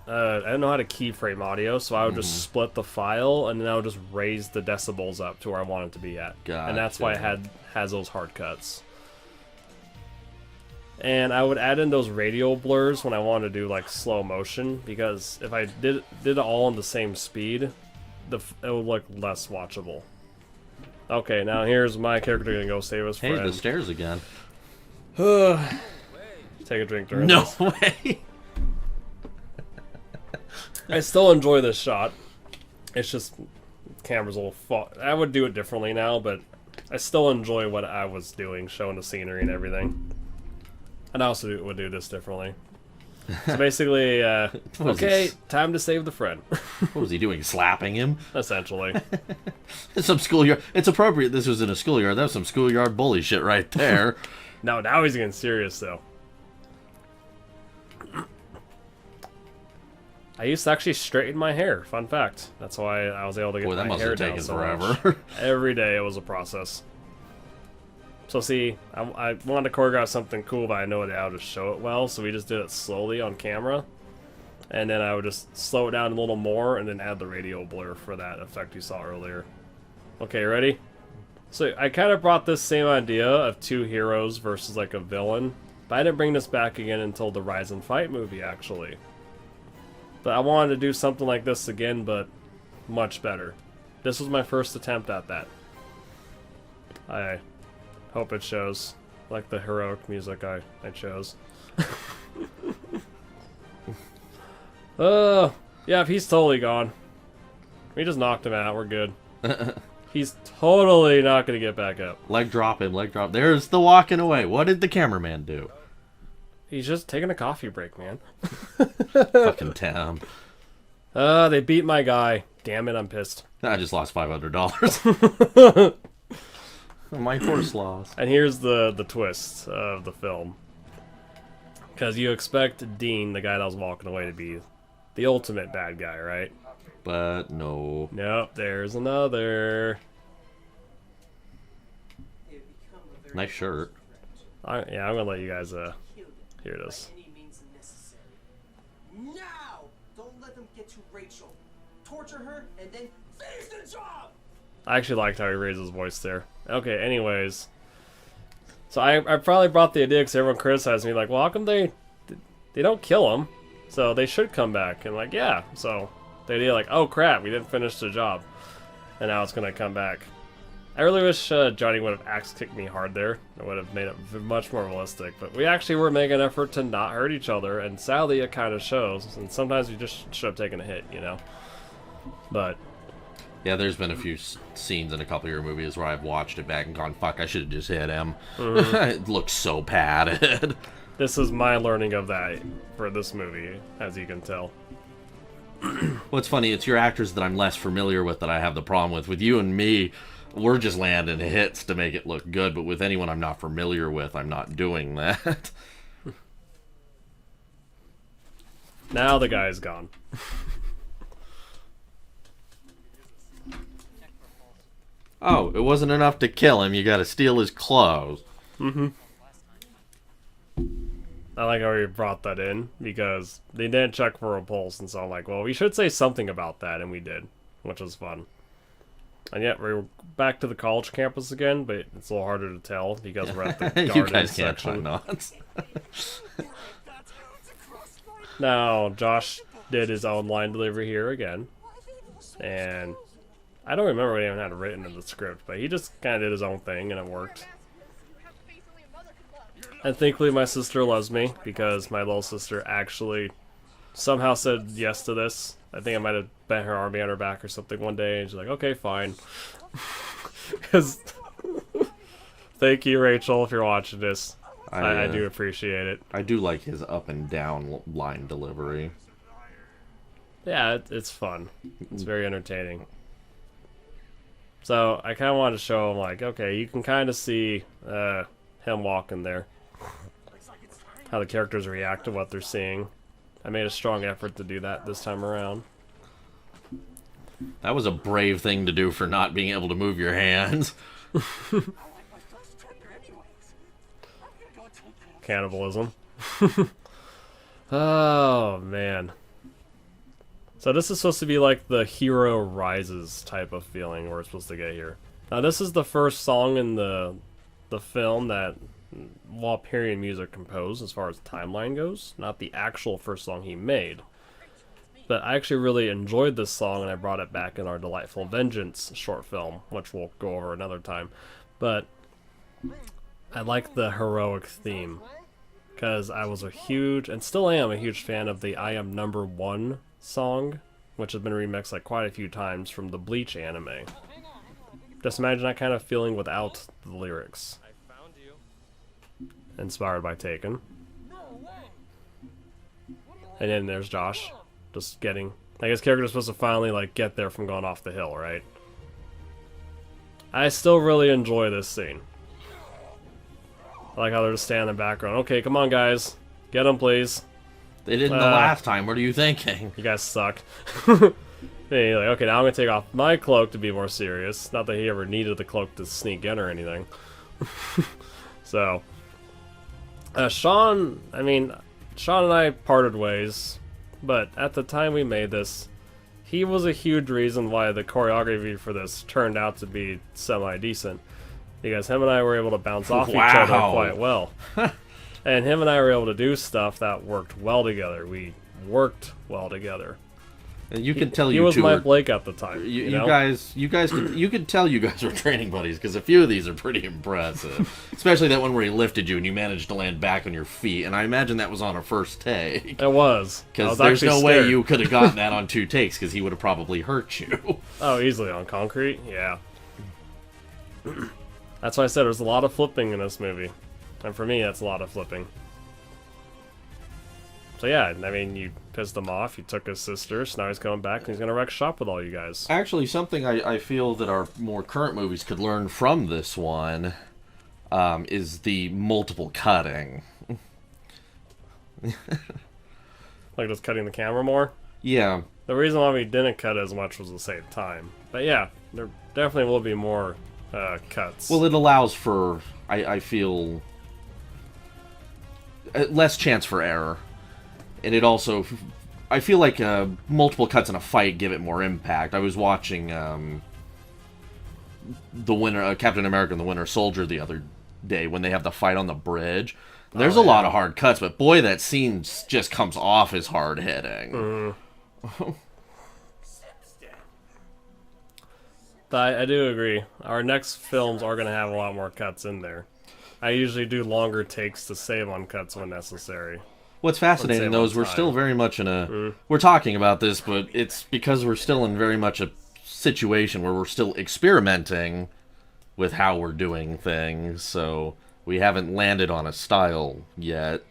I didn't know how to keyframe audio, so I would just split the file and then I would just raise the decibels up to where I want it to be at. And that's why it has those hard cuts. And I would add in those radial blurs when I wanted to do like slow motion, because if I did it all in the same speed, it would look less watchable. Okay, now here's my character gonna go save his friend. Hey, the stairs again. Take a drink during No this. way. I still enjoy this shot. It's just camera's a little I would do it differently now, but I still enjoy what I was doing, showing the scenery and everything. And I also would do this differently. So basically, okay, time to save the friend. What was he doing? Slapping him? Essentially. Some schoolyard. It's appropriate this was in a schoolyard. That was some schoolyard bully shit right there. No, now he's getting serious, though. I used to actually straighten my hair. Fun fact. That's why I was able to get Boy, that my must hair have down taken so forever. much. Every day it was a process. So see, I wanted to choreograph something cool, but I know how to show it well, so we just did it slowly on camera. And then I would just slow it down a little more, and then add the radial blur for that effect you saw earlier. Okay, ready? So I kind of brought this same idea of two heroes versus like a villain, but I didn't bring this back again until the Rise and Fight movie, actually. But I wanted to do something like this again, but much better. This was my first attempt at that. I hope it shows, like the heroic music I chose. Yeah, he's totally gone. We just knocked him out, we're good. He's totally not gonna get back up. Leg drop him, leg drop. There's the walking away. What did the cameraman do? He's just taking a coffee break, man. Fucking Tam. They beat my guy. Damn it, I'm pissed. I just lost $500. My horse lost. And here's the twist of the film. Because you expect Dean, the guy that was walking away, to be the ultimate bad guy, right? But no. Nope, there's another. Nice shirt. Yeah, I'm gonna let you guys hear this. Now! Don't let them get to Rachel. Torture her and then finish the job! I actually liked how he raised his voice there. Okay, anyways. So I probably brought the idea because everyone criticized me, like, well, how come they don't kill him? So they should come back. And like, yeah. So the idea, like, oh crap, we didn't finish the job. And now it's going to come back. I really wish Johnny would have axe kicked me hard there. It would have made it much more realistic. But we actually were making an effort to not hurt each other. And sadly, it kind of shows. And sometimes we just should have taken a hit, you know? But yeah, there's been a few scenes in a couple of your movies where I've watched it back and gone, fuck, I should have just hit him. It looks so padded. This is my learning of that for this movie, as you can tell. What's funny, it's your actors that I'm less familiar with that I have the problem with. With you and me, we're just landing hits to make it look good, but with anyone I'm not familiar with, I'm not doing that. Now the guy's gone. Oh, it wasn't enough to kill him, you gotta steal his clothes. Mm-hmm. I like how he brought that in, because they didn't check for a pulse, and so I'm like, well, we should say something about that, and we did, which was fun. And yet, we're back to the college campus again, but it's a little harder to tell, because we're at the garden You guys can't section. find knots. Now, Josh did his own line delivery here again, and I don't remember what he even had written in the script, but he just kind of did his own thing, and it worked. And thankfully my sister loves me, because my little sister actually somehow said yes to this. I think I might have bent her arm behind her back or something one day, and she's like, okay, fine. Because thank you, Rachel, if you're watching this. I do appreciate it. I do like his up and down line delivery. Yeah, it's fun. It's very entertaining. So I kind of wanted to show him, like, okay, you can kind of see him walking there. How the characters react to what they're seeing. I made a strong effort to do that this time around. That was a brave thing to do for not being able to move your hands. Cannibalism. Oh, man. So this is supposed to be like the hero rises type of feeling we're supposed to get here. Now this is the first song in the film that Walperian Music composed as far as timeline goes, not the actual first song he made. But I actually really enjoyed this song, and I brought it back in our Delightful Vengeance short film, which we'll go over another time. But I like the heroic theme, because I was a huge, and still am a huge fan of the I Am Number One song, which has been remixed like quite a few times from the Bleach anime. Just imagine that kind of feeling without the lyrics. I found you. Inspired by Taken. And then there's Josh, just getting, like, his character's supposed to finally like get there from going off the hill, right? I still really enjoy this scene. I like how they're just standing in the background. Okay, come on, guys, get him, please. They didn't the last time. What are you thinking? You guys suck. Hey, like, okay, now I'm gonna take off my cloak to be more serious. Not that he ever needed the cloak to sneak in or anything. So, Sean and I parted ways, but at the time we made this, he was a huge reason why the choreography for this turned out to be semi-decent. Because him and I were able to bounce off each other quite well. And him and I were able to do stuff that worked well together. We worked well together. And you can tell he you was two my are, Blake at the time. you can tell you guys were training buddies, because a few of these are pretty impressive. Especially that one where he lifted you and you managed to land back on your feet. And I imagine that was on a first take. It was. Because there's no way you could have gotten that on 2 takes, because he would have probably hurt you. Oh, easily on concrete? Yeah. That's why I said there's a lot of flipping in this movie. And for me, that's a lot of flipping. So yeah, I mean, you pissed him off, you took his sister, so now he's coming back and he's going to wreck shop with all you guys. Actually, something I feel that our more current movies could learn from this one is the multiple cutting. Like just cutting the camera more? Yeah. The reason why we didn't cut as much was to save time. But yeah, there definitely will be more cuts. Well, it allows for, I feel, less chance for error. And it also, I feel like multiple cuts in a fight give it more impact. I was watching Captain America and the Winter Soldier the other day when they have the fight on the bridge. There's a lot of hard cuts, but boy, that scene just comes off as hard hitting. But I do agree. Our next films are going to have a lot more cuts in there. I usually do longer takes to save on cuts when necessary. What's fascinating, though, is we're still very much in a... We're talking about this, but it's because we're still in very much a situation where we're still experimenting with how we're doing things, so we haven't landed on a style yet.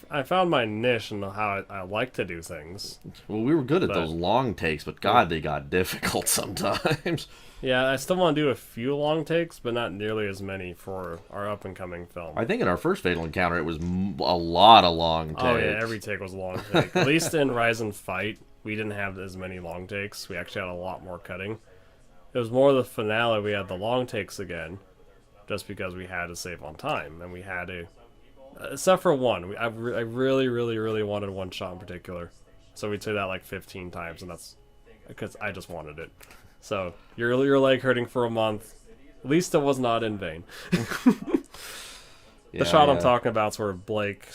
I found my niche in how I like to do things. Well, we were good at those long takes, but God, they got difficult sometimes. Yeah, I still want to do a few long takes, but not nearly as many for our up-and-coming film. I think in our first Fatal Encounter, it was a lot of long takes. Oh, yeah, every take was a long take. At least in Rise and Fight, we didn't have as many long takes. We actually had a lot more cutting. It was more the finale we had the long takes again, just because we had to save on time, and we had to... except for one. I really, really, really wanted one shot in particular. So we'd say that like 15 times, and that's because I just wanted it. So, your leg hurting for a month, at least it was not in vain. The shot I'm talking about is where Blake,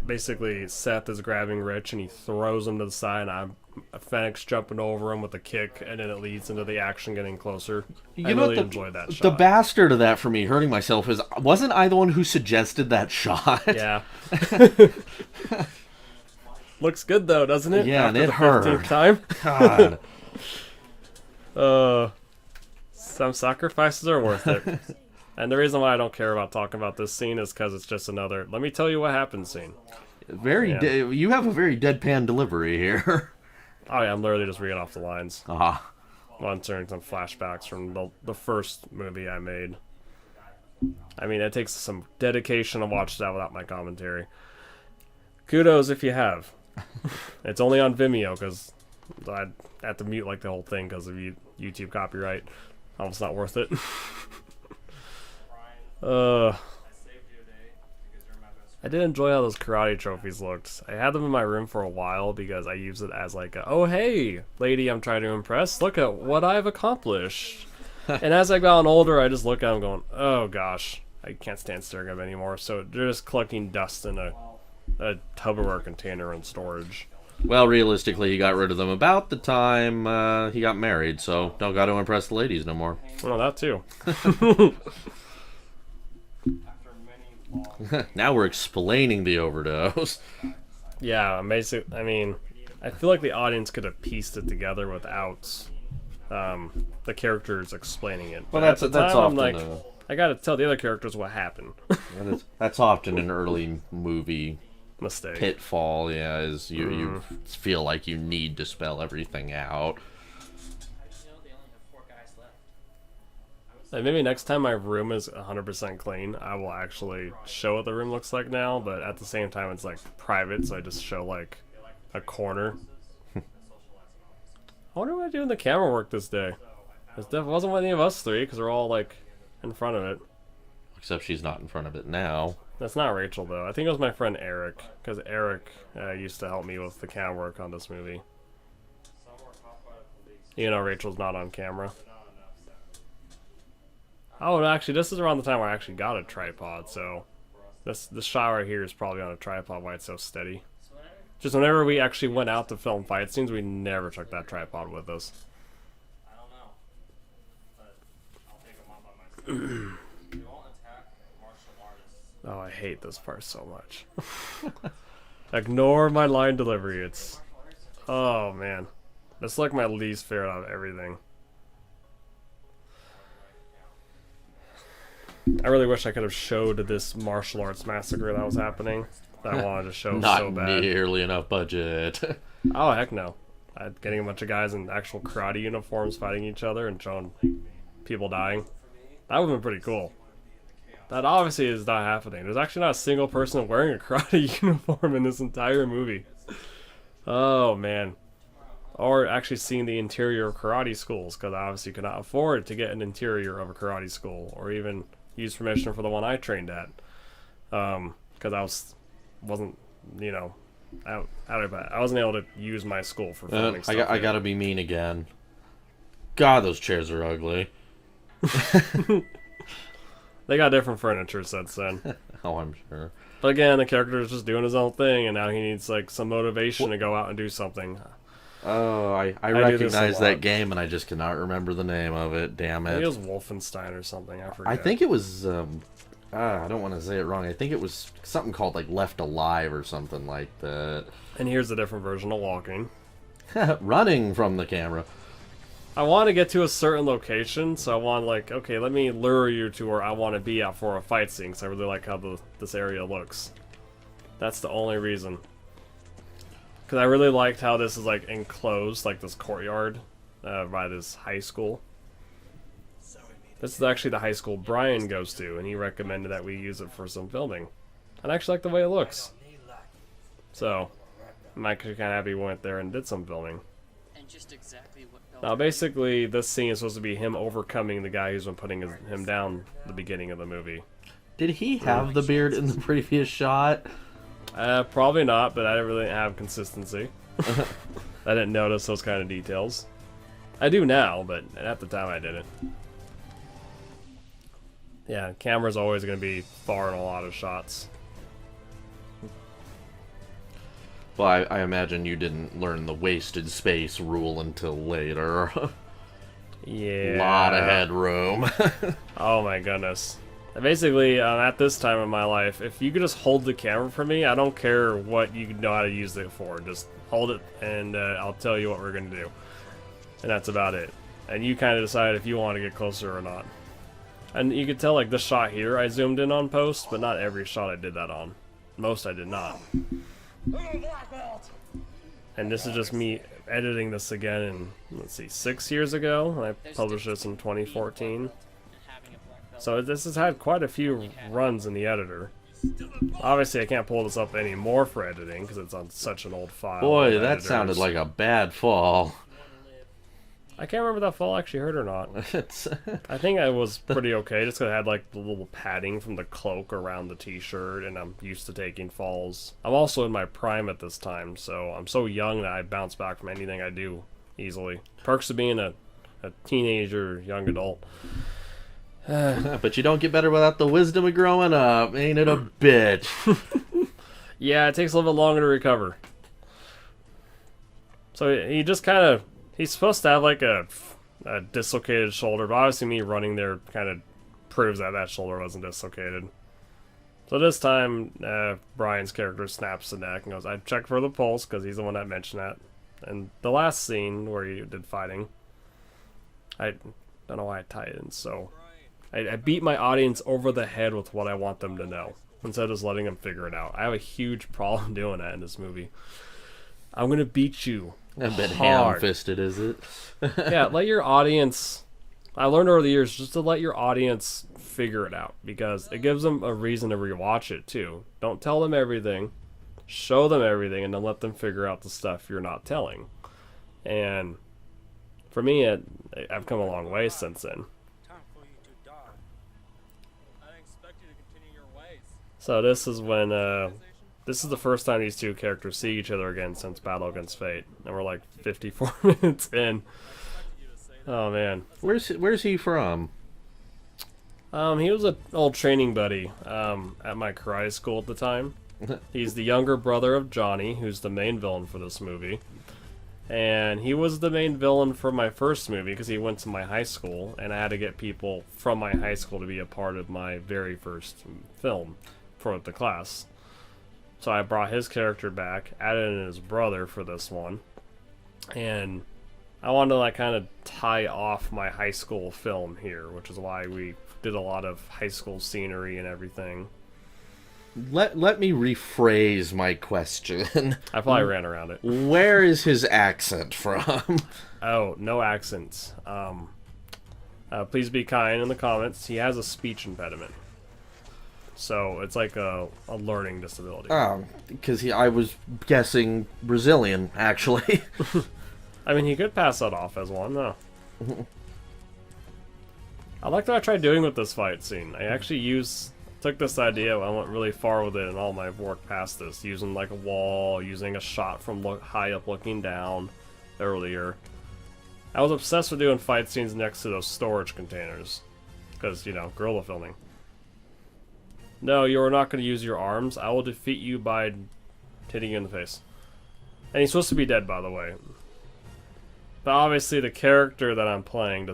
basically Seth is grabbing Rich, and he throws him to the side, and I'm Phoenix jumping over him with a kick, and then it leads into the action getting closer. I really enjoyed that shot. The bastard of that for me, hurting myself, is wasn't I the one who suggested that shot? Yeah. Looks good though, doesn't it? Yeah, after and it the hurt. 15th time. God. Some sacrifices are worth it. And the reason why I don't care about talking about this scene is because it's just another, let me tell you what happened scene. You have a very deadpan delivery here. Oh yeah, I'm literally just reading off the lines. Uh-huh. Well, I'm sharing some flashbacks from the first movie I made. I mean, it takes some dedication to watch that without my commentary. Kudos if you have. It's only on Vimeo because So I'd have to mute like the whole thing because of YouTube copyright. Almost not worth it. I did enjoy how those karate trophies looked. I had them in my room for a while because I used it as like, oh hey, lady I'm trying to impress, look at what I've accomplished. And as I got older, I just look at them going, oh gosh, I can't stand staring at them anymore. So they're just collecting dust in a Tupperware container in storage. Well, realistically, he got rid of them about the time he got married, so don't got to impress the ladies no more. Oh, that too. Now we're explaining the overdose. Yeah, basically, I mean, I feel like the audience could have pieced it together without the characters explaining it. Well, But that's at the time, often I'm like, I gotta tell the other characters what happened. that's often an early movie Mistake. pitfall. Yeah, is you feel like you need to spell everything out. Like maybe next time my room is 100% clean, I will actually show what the room looks like now, but at the same time it's like private, so I just show like a corner. I wonder what I do in the camera work this day. It wasn't any of us three, because we're all like in front of it. Except she's not in front of it now. That's not Rachel though. I think it was my friend Eric, because Eric used to help me with the camera work on this movie. You know Rachel's not on camera. Oh, no, actually, this is around the time where I actually got a tripod, so this shot right here is probably on a tripod why it's so steady. Just whenever we actually went out to film fight scenes, we never took that tripod with us. I don't know. But I'll take them on by myself. They won't attack martial artists. Oh, I hate this part so much. Ignore my line delivery. It's... Oh, man. That's like my least favorite out of everything. I really wish I could have showed this martial arts massacre that was happening. That I wanted to show Not so bad. nearly enough budget. Oh, heck no. Getting a bunch of guys in actual karate uniforms fighting each other and showing people dying. That would have been pretty cool. That obviously is not happening. There's actually not a single person wearing a karate uniform in this entire movie. Oh, man. Or actually seeing the interior of karate schools, because I obviously could not afford to get an interior of a karate school, or even use permission for the one I trained at. Because I wasn't, you know, I wasn't able to use my school for filming stuff. I gotta be mean again. God, those chairs are ugly. They got different furniture since then. Oh, I'm sure. But again, the character is just doing his own thing, and now he needs like some motivation to go out and do something. Oh, I do this a recognize lot. that game, and I just cannot remember the name of it. Damn Maybe it. it was Wolfenstein or something. I forget. I think it was. I don't want to say it wrong. I think it was something called like Left Alive or something like that. And here's a different version of walking. Running from the camera. I want to get to a certain location, so I want like, okay, let me lure you to where I want to be at for a fight scene, because I really like how this area looks. That's the only reason. Because I really liked how this is like enclosed, like this courtyard by this high school. This is actually the high school Brian goes to, and he recommended that we use it for some filming. And I actually like the way it looks. So, I'm actually kind of happy we went there and did some filming. And just exactly what Now, basically, this scene is supposed to be him overcoming the guy who's been putting him down at the beginning of the movie. Did he have the beard in the previous shot? Probably not, but I didn't really have consistency. I didn't notice those kind of details. I do now, but at the time I didn't. Yeah, camera's always going to be far in a lot of shots. Well, I imagine you didn't learn the wasted space rule until later. Yeah. Lot of headroom. Oh my goodness. Basically, at this time in my life, if you could just hold the camera for me, I don't care what you know how to use it for. Just hold it, and I'll tell you what we're going to do. And that's about it. And you kind of decide if you want to get closer or not. And you could tell, like, this shot here, I zoomed in on post, but not every shot I did that on. Most I did not. And this is just me editing this again in, let's see, 6 years ago. I published this in 2014. So this has had quite a few runs in the editor. Obviously, I can't pull this up anymore for editing because it's on such an old file. Boy, of that editors. sounded like a bad fall. I can't remember if that fall actually hurt or not. It's I think I was pretty okay, just because I had like the little padding from the cloak around the t-shirt, and I'm used to taking falls. I'm also in my prime at this time, so I'm so young that I bounce back from anything I do easily. Perks of being a teenager, young adult. but you don't get better without the wisdom of growing up, ain't it a bitch? Yeah, it takes a little bit longer to recover. So he just kind of... He's supposed to have like a dislocated shoulder, but obviously me running there kind of proves that that shoulder wasn't dislocated. So this time, Brian's character snaps the neck and goes, I checked for the pulse, because he's the one that mentioned that. And the last scene where he did fighting, I don't know why I tied it in, so... I beat my audience over the head with what I want them to know, instead of just letting them figure it out. I have a huge problem doing that in this movie. I'm going to beat you A bit hard. ham-fisted, is it? Yeah, let your audience... I learned over the years just to let your audience figure it out, because it gives them a reason to rewatch it, too. Don't tell them everything. Show them everything, and then let them figure out the stuff you're not telling. And for me, I've come a long way since then. Time for you to die. I didn't expect you to continue your ways. So this is when... This is the first time these two characters see each other again since Battle Against Fate. And we're like 54 minutes in. Oh, man. Where's he from? He was an old training buddy at my karate school at the time. He's the younger brother of Johnny, who's the main villain for this movie. And he was the main villain for my first movie because he went to my high school, and I had to get people from my high school to be a part of my very first film for the class. So I brought his character back, added in his brother for this one, and I wanted to like kind of tie off my high school film here, which is why we did a lot of high school scenery and everything. Let me rephrase my question. I probably ran around it. Where is his accent from? Oh, no accents. Please be kind in the comments. He has a speech impediment. So it's like a learning disability. Oh, because I was guessing Brazilian, actually. I mean, he could pass that off as one, though. I like what I tried doing with this fight scene. I actually took this idea, I went really far with it in all my work past this, using like a wall, using a shot from high up looking down earlier. I was obsessed with doing fight scenes next to those storage containers. Because, you know, guerrilla filming. No, you are not going to use your arms. I will defeat you by hitting you in the face. And he's supposed to be dead, by the way. But obviously the character that I'm playing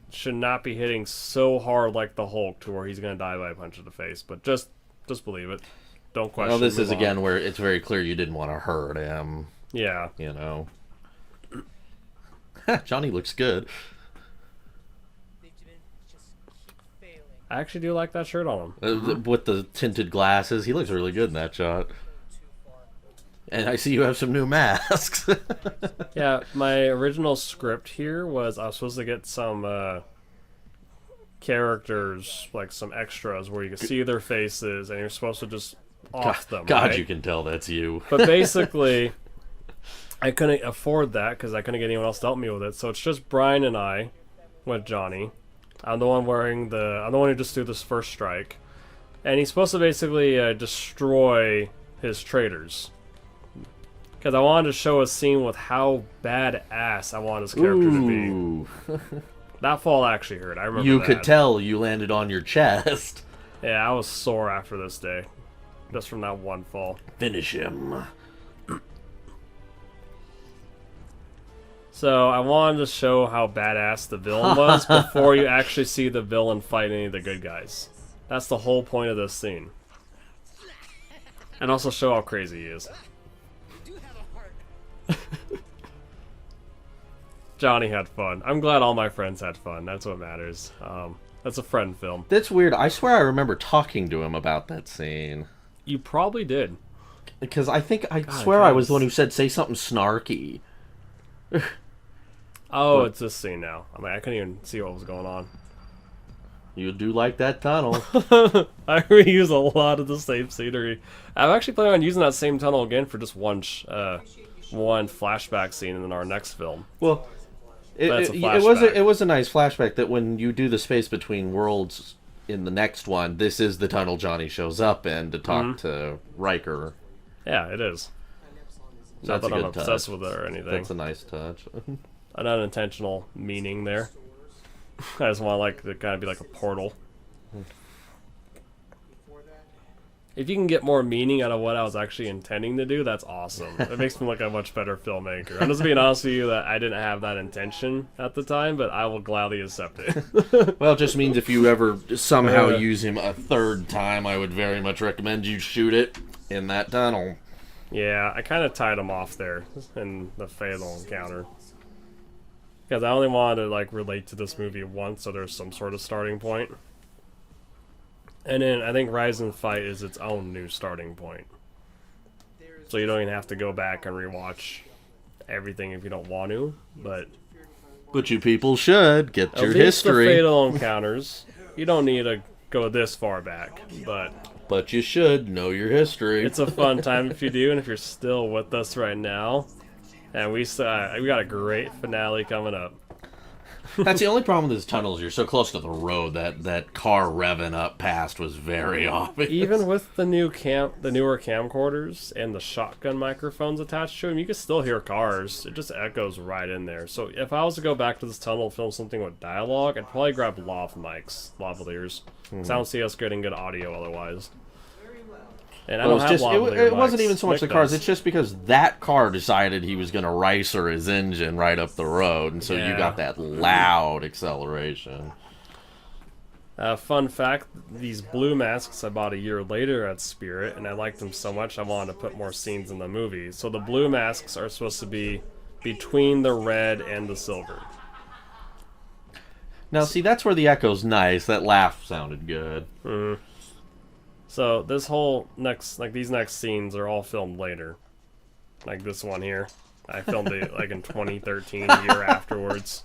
should not be hitting so hard like the Hulk to where he's going to die by a punch to the face. But just believe it. Don't question it. Well, this is again where it's very clear you didn't want to hurt him. Yeah. You know. Johnny looks good. I actually do like that shirt on him. With the tinted glasses, he looks really good in that shot. And I see you have some new masks. Yeah, my original script here was I was supposed to get some characters, like some extras, where you can see their faces, and you're supposed to just off them. God, right? you can tell that's you. But basically, I couldn't afford that because I couldn't get anyone else to help me with it. So it's just Brian and I with Johnny. I'm the one I'm the one who just threw this first strike. And he's supposed to basically destroy his traitors. Because I wanted to show a scene with how badass I want his character to be. That fall actually hurt. I remember You that. could tell you landed on your chest. Yeah, I was sore after this day. Just from that one fall. Finish him. So I wanted to show how badass the villain was before you actually see the villain fight any of the good guys. That's the whole point of this scene. And also show how crazy he is. Johnny had fun. I'm glad all my friends had fun. That's what matters. That's a friend film. That's weird. I swear I remember talking to him about that scene. You probably did. Because I swear I was the one who said, say something snarky. Oh, it's this scene now. I mean, I couldn't even see what was going on. You do like that tunnel. I reuse a lot of the same scenery. I'm actually planning on using that same tunnel again for just one flashback scene in our next film. Well, That's a it was a nice flashback that when you do the space between worlds in the next one, this is the tunnel Johnny shows up in to talk to Riker. Yeah, it is. Not That's a that I'm good obsessed touch. with it or anything. That's a nice touch. An unintentional meaning there. I just want like to kind of be like a portal. If you can get more meaning out of what I was actually intending to do, that's awesome. It makes me look like a much better filmmaker. I'm just being honest with you that I didn't have that intention at the time, but I will gladly accept it. Well, it just means if you ever somehow use him a third time, I would very much recommend you shoot it in that tunnel. Yeah, I kind of tied him off there in the fatal encounter. Because I only wanted to like relate to this movie once, so there's some sort of starting point. And then I think Rise and Fight is its own new starting point. So you don't even have to go back and rewatch everything if you don't want to, but But you people should get your at least history. the fatal encounters, you don't need to go this far back, But you should know your history. it's a fun time if you do, and if you're still with us right now, and we got a great finale coming up. That's the only problem with this tunnel is you're so close to the road that car revving up past was very obvious. Even with the newer camcorders and the shotgun microphones attached to them, you can still hear cars. It just echoes right in there. So if I was to go back to this tunnel and film something with dialogue, I'd probably grab lav mics, lavaliers. I don't see us getting good audio otherwise. And I Well, don't it's have just, lavalier it wasn't mics. even so much Nick the cars. does. It's just because that car decided he was going to ricer his engine right up the road, and so you Yeah. got that loud acceleration. Fun fact, these blue masks I bought a year later at Spirit, and I liked them so much I wanted to put more scenes in the movie. So the blue masks are supposed to be between the red and the silver. Now, see, that's where the echo's nice. That laugh sounded good. So this whole these next scenes are all filmed later. Like this one here. I filmed it like in 2013, a year afterwards.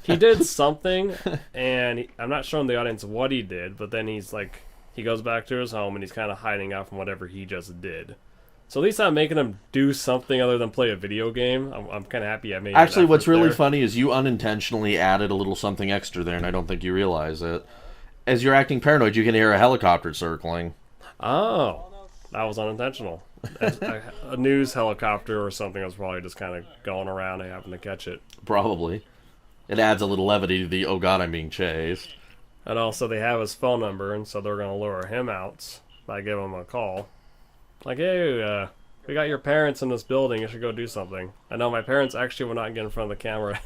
He did something, and I'm not showing the audience what he did, but then he goes back to his home and he's kind of hiding out from whatever he just did. So at least I'm making him do something other than play a video game. I'm kind of happy I made. Actually, an what's effort really there. funny is you unintentionally added a little something extra there, and I don't think you realize it. As you're acting paranoid, you can hear a helicopter circling. Oh, that was unintentional. A news helicopter or something was probably just kind of going around and happened to catch it. Probably. It adds a little levity to the, oh god, I'm being chased. And also they have his phone number, and so they're going to lure him out by giving him a call. Like, hey, we got your parents in this building. You should go do something. I know my parents actually will not get in front of the camera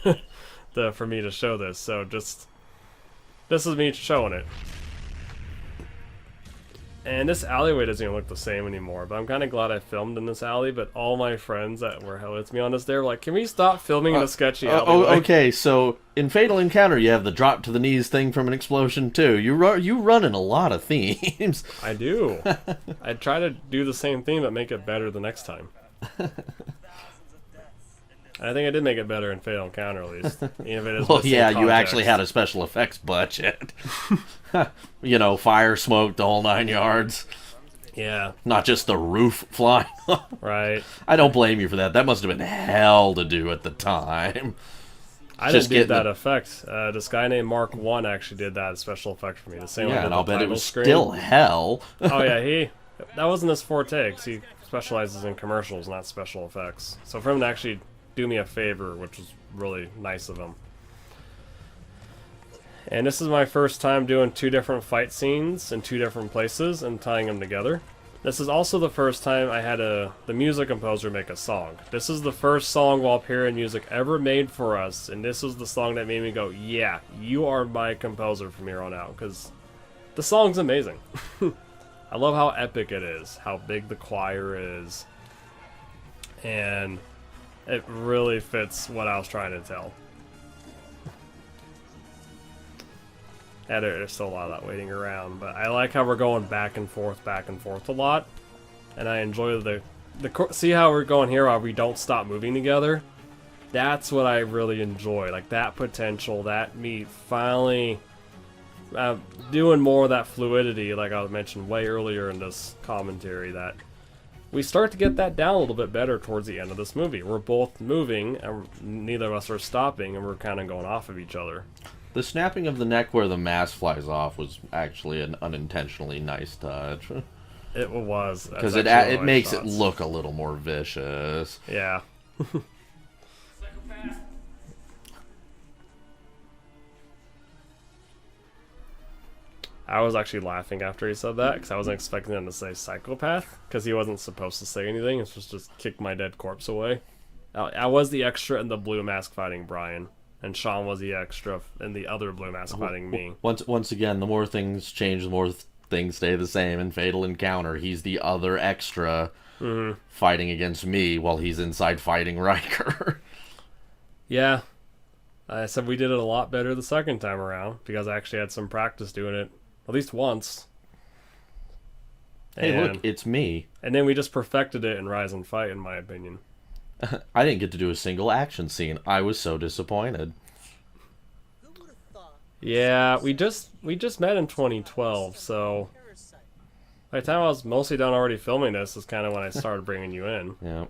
for me to show this, so this is me showing it. And this alleyway doesn't even look the same anymore, but I'm kind of glad I filmed in this alley, but all my friends that were with me on this, they were like, can we stop filming in a sketchy alleyway? Okay, so in Fatal Encounter, you have the drop to the knees thing from an explosion, too. You run in a lot of themes. I do. I try to do the same thing, but make it better the next time. I think I did make it better in Fatal Encounter, at least. Even if it is Well, missing yeah, you context. actually had a special effects budget. Fire, smoke, the whole 9 yards. Yeah, Not just the roof flying off. right. I don't blame you for that. That must have been hell to do at the time. I Just didn't do getting that effect. This guy named Mark 1 actually did that special effect for me. The same way Yeah, I did and I'll the bet it title was screen. still hell. Oh yeah, that wasn't his forte, 'cause he specializes in commercials, not special effects. So for him to actually do me a favor, which was really nice of him. And this is my first time doing 2 different fight scenes in 2 different places and tying them together. This is also the first time I had the music composer make a song. This is the first song Walperian Music ever made for us, and this was the song that made me go, yeah, you are my composer from here on out, because the song's amazing. I love how epic it is, how big the choir is, and it really fits what I was trying to tell. Yeah, there's still a lot of that waiting around, but I like how we're going back and forth a lot, and I enjoy see how we're going here, how we don't stop moving together. That's what I really enjoy, like that potential, that me finally doing more of that fluidity, like I mentioned way earlier in this commentary, that we start to get that down a little bit better towards the end of this movie. We're both moving, and neither of us are stopping, and we're kind of going off of each other. The snapping of the neck where the mask flies off was actually an unintentionally nice touch. It was. Because it makes it look a little more vicious. Yeah. I was actually laughing after he said that, because I wasn't expecting him to say psychopath, because he wasn't supposed to say anything. It's just kick my dead corpse away. I was the extra in the blue mask fighting Brian, and Sean was the extra in the other blue mask fighting me. Once again, the more things change, the more things stay the same. In Fatal Encounter, he's the other extra fighting against me while he's inside fighting Riker. Yeah. I said we did it a lot better the second time around, because I actually had some practice doing it. At least once. Hey, look, it's me. And then we just perfected it in Rise and Fight, in my opinion. I didn't get to do a single action scene. I was so disappointed. Yeah, we just met in 2012, so by the time I was mostly done already filming this is kind of when I started bringing you in. Yeah.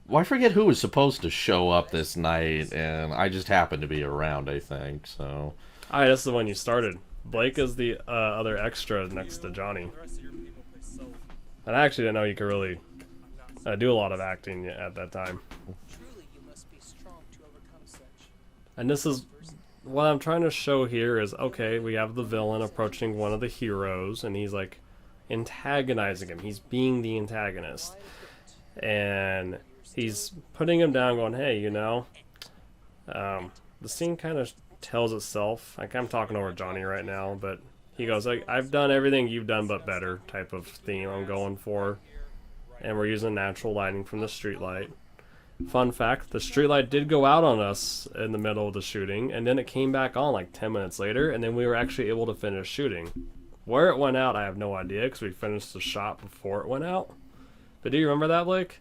Well, I forget who was supposed to show up this night, and I just happened to be around, I think, so... Alright, that's the one you started. Blake is the other extra next to Johnny. And I actually didn't know you could really do a lot of acting at that time. And this is what I'm trying to show here is, okay, we have the villain approaching one of the heroes, and he's like antagonizing him. He's being the antagonist. And he's putting him down going, hey, you know, the scene kind of tells itself. Like, I'm talking over Johnny right now, but he goes, like, I've done everything you've done but better type of theme I'm going for. And we're using natural lighting from the streetlight. Fun fact, the streetlight did go out on us in the middle of the shooting, and then it came back on like 10 minutes later, and then we were actually able to finish shooting. Where it went out, I have no idea, because we finished the shot before it went out. But do you remember that, Blake?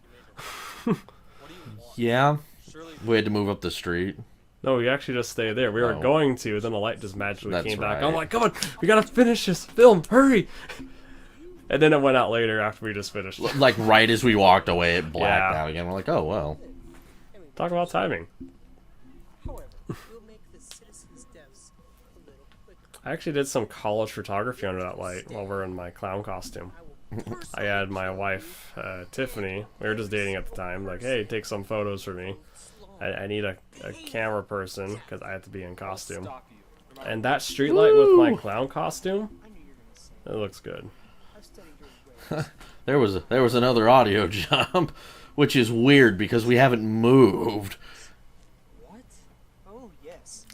Yeah. We had to move up the street. No, we actually just stayed there. We were going to, then the light just magically came back. Right. I'm like, come on, we gotta finish this film, hurry! And then it went out later after we just finished. Like, right as we walked away, it blacked out again. We're like, oh, well. Talk about timing. I actually did some college photography under that light while we're in my clown costume. I had my wife, Tiffany, we were just dating at the time, like, hey, take some photos for me. I need a camera person, because I have to be in costume. And that streetlight with my clown costume, it looks good. There was another audio jump, which is weird because we haven't moved. What? Oh, yes.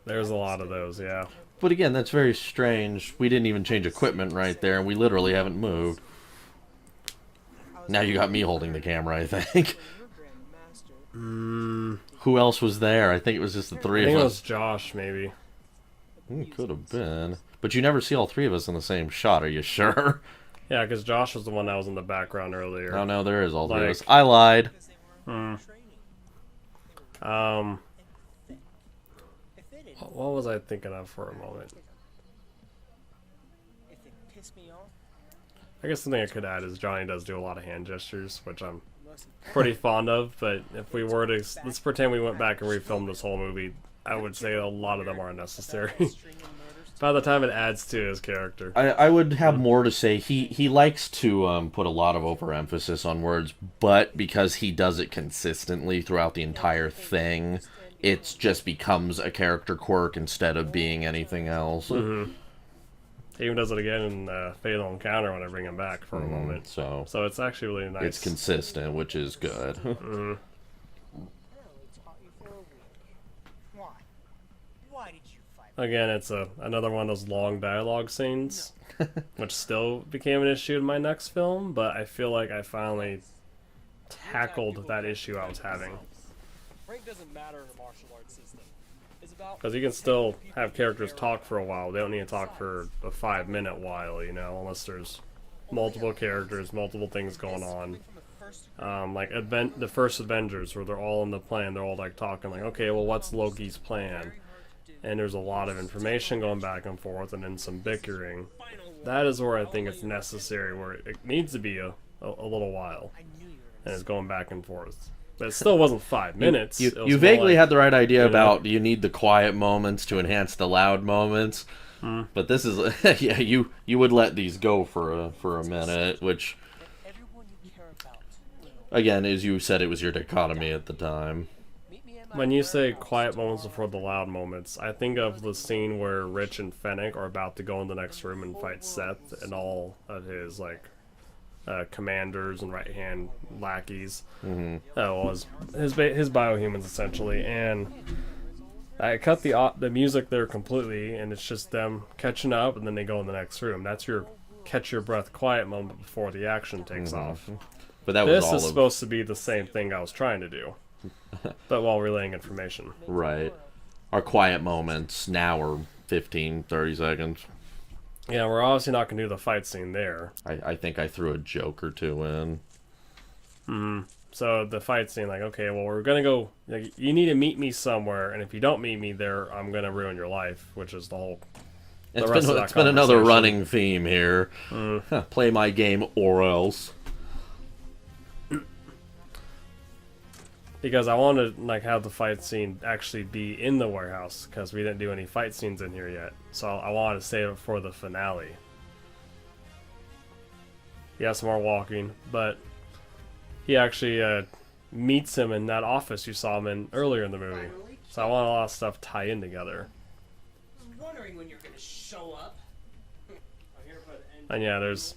There's a lot of those, yeah. But again, that's very strange. We didn't even change equipment right there, and we literally haven't moved. Now you got me holding the camera, I think. Who else was there? I think it was just the three I think of it us. was Josh, maybe. It could have been. But you never see all three of us in the same shot, are you sure? Yeah, because Josh was the one that was in the background earlier. Oh, no, there is all three of us. Like- I lied. What was I thinking of for a moment? I guess something I could add is Johnny does do a lot of hand gestures, which I'm pretty fond of, but if we were to, let's pretend we went back and refilmed this whole movie, I would say a lot of them are unnecessary. By the time it adds to his character. I would have more to say. He likes to put a lot of overemphasis on words, but because he does it consistently throughout the entire thing, it just becomes a character quirk instead of being anything else. He even does it again in Fatal Encounter when I bring him back for a moment. So it's actually really nice. It's consistent, which is good. Again, it's another one of those long dialogue scenes, which still became an issue in my next film, but I feel like I finally tackled that issue I was having. Rank doesn't matter in a martial arts system. It's about Because you can still have characters talk for a while. They don't need to talk for a 5-minute while, you know, unless there's multiple characters, multiple things going on. Like the first Avengers, where they're all in the plan, they're all like talking like, okay, well, what's Loki's plan? and there's a lot of information going back and forth, and then some bickering. That is where I think it's necessary, where it needs to be a little while, and it's going back and forth. But it still wasn't 5 minutes. You vaguely had the right idea about you need the quiet moments to enhance the loud moments. But this is yeah, you would let these go for a minute, which again, as you said, it was your dichotomy at the time. When you say quiet moments before the loud moments, I think of the scene where Rich and Fennec are about to go in the next room and fight Seth and all of his commanders and right-hand lackeys. His biohumans essentially, and I cut the music there completely, and it's just them catching up, and then they go in the next room. That's your catch your breath quiet moment before the action takes off. But that was this is supposed to be the same thing I was trying to do, but while relaying information. Right. Our quiet moments now are 15, 30 seconds. Yeah, we're obviously not going to do the fight scene there. I think I threw a joke or two in. So the fight scene, like, okay, well, we're going to go, like, you need to meet me somewhere, and if you don't meet me there, I'm going to ruin your life, which is the whole... It's been another running theme here. Play my game or else. Because I wanted to have the fight scene actually be in the warehouse, because we didn't do any fight scenes in here yet. So I wanted to save it for the finale. He has some more walking, but he actually meets him in that office you saw him in earlier in the movie. So I want a lot of stuff tie in together. I was wondering when you're gonna show up. And yeah, there's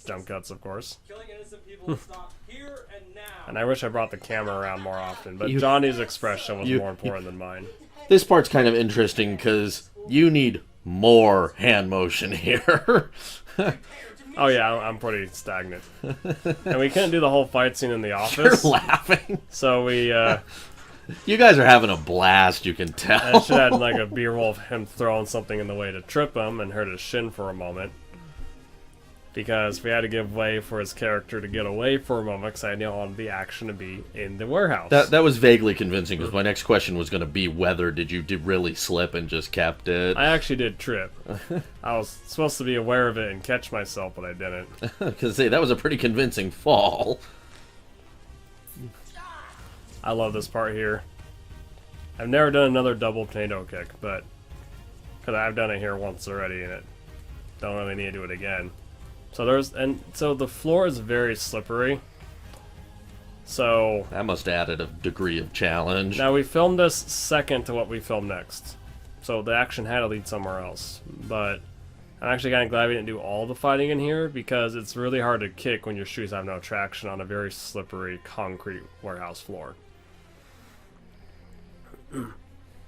jump cuts, of course. Killing innocent people stop here and now. And I wish I brought the camera around more often, but Johnny's expression was more important than mine. This part's kind of interesting because you need more hand motion here. Oh yeah, I'm pretty stagnant. And we couldn't do the whole fight scene in the office. You're laughing. So we... you guys are having a blast, you can tell. I should have had a B-roll of him throwing something in the way to trip him and hurt his shin for a moment. Because we had to give way for his character to get away for a moment, because I didn't want the action to be in the warehouse. That was vaguely convincing, because my next question was going to be whether did you really slip and just kept it. I actually did trip. I was supposed to be aware of it and catch myself, but I didn't. Because that was a pretty convincing fall. I love this part here. I've never done another double tornado kick, but because I've done it here once already, and it don't really need to do it again. So the floor is very slippery. So that must add a degree of challenge. Now we filmed this second to what we filmed next, so the action had to lead somewhere else. But I'm actually kind of glad we didn't do all the fighting in here, because it's really hard to kick when your shoes have no traction on a very slippery concrete warehouse floor.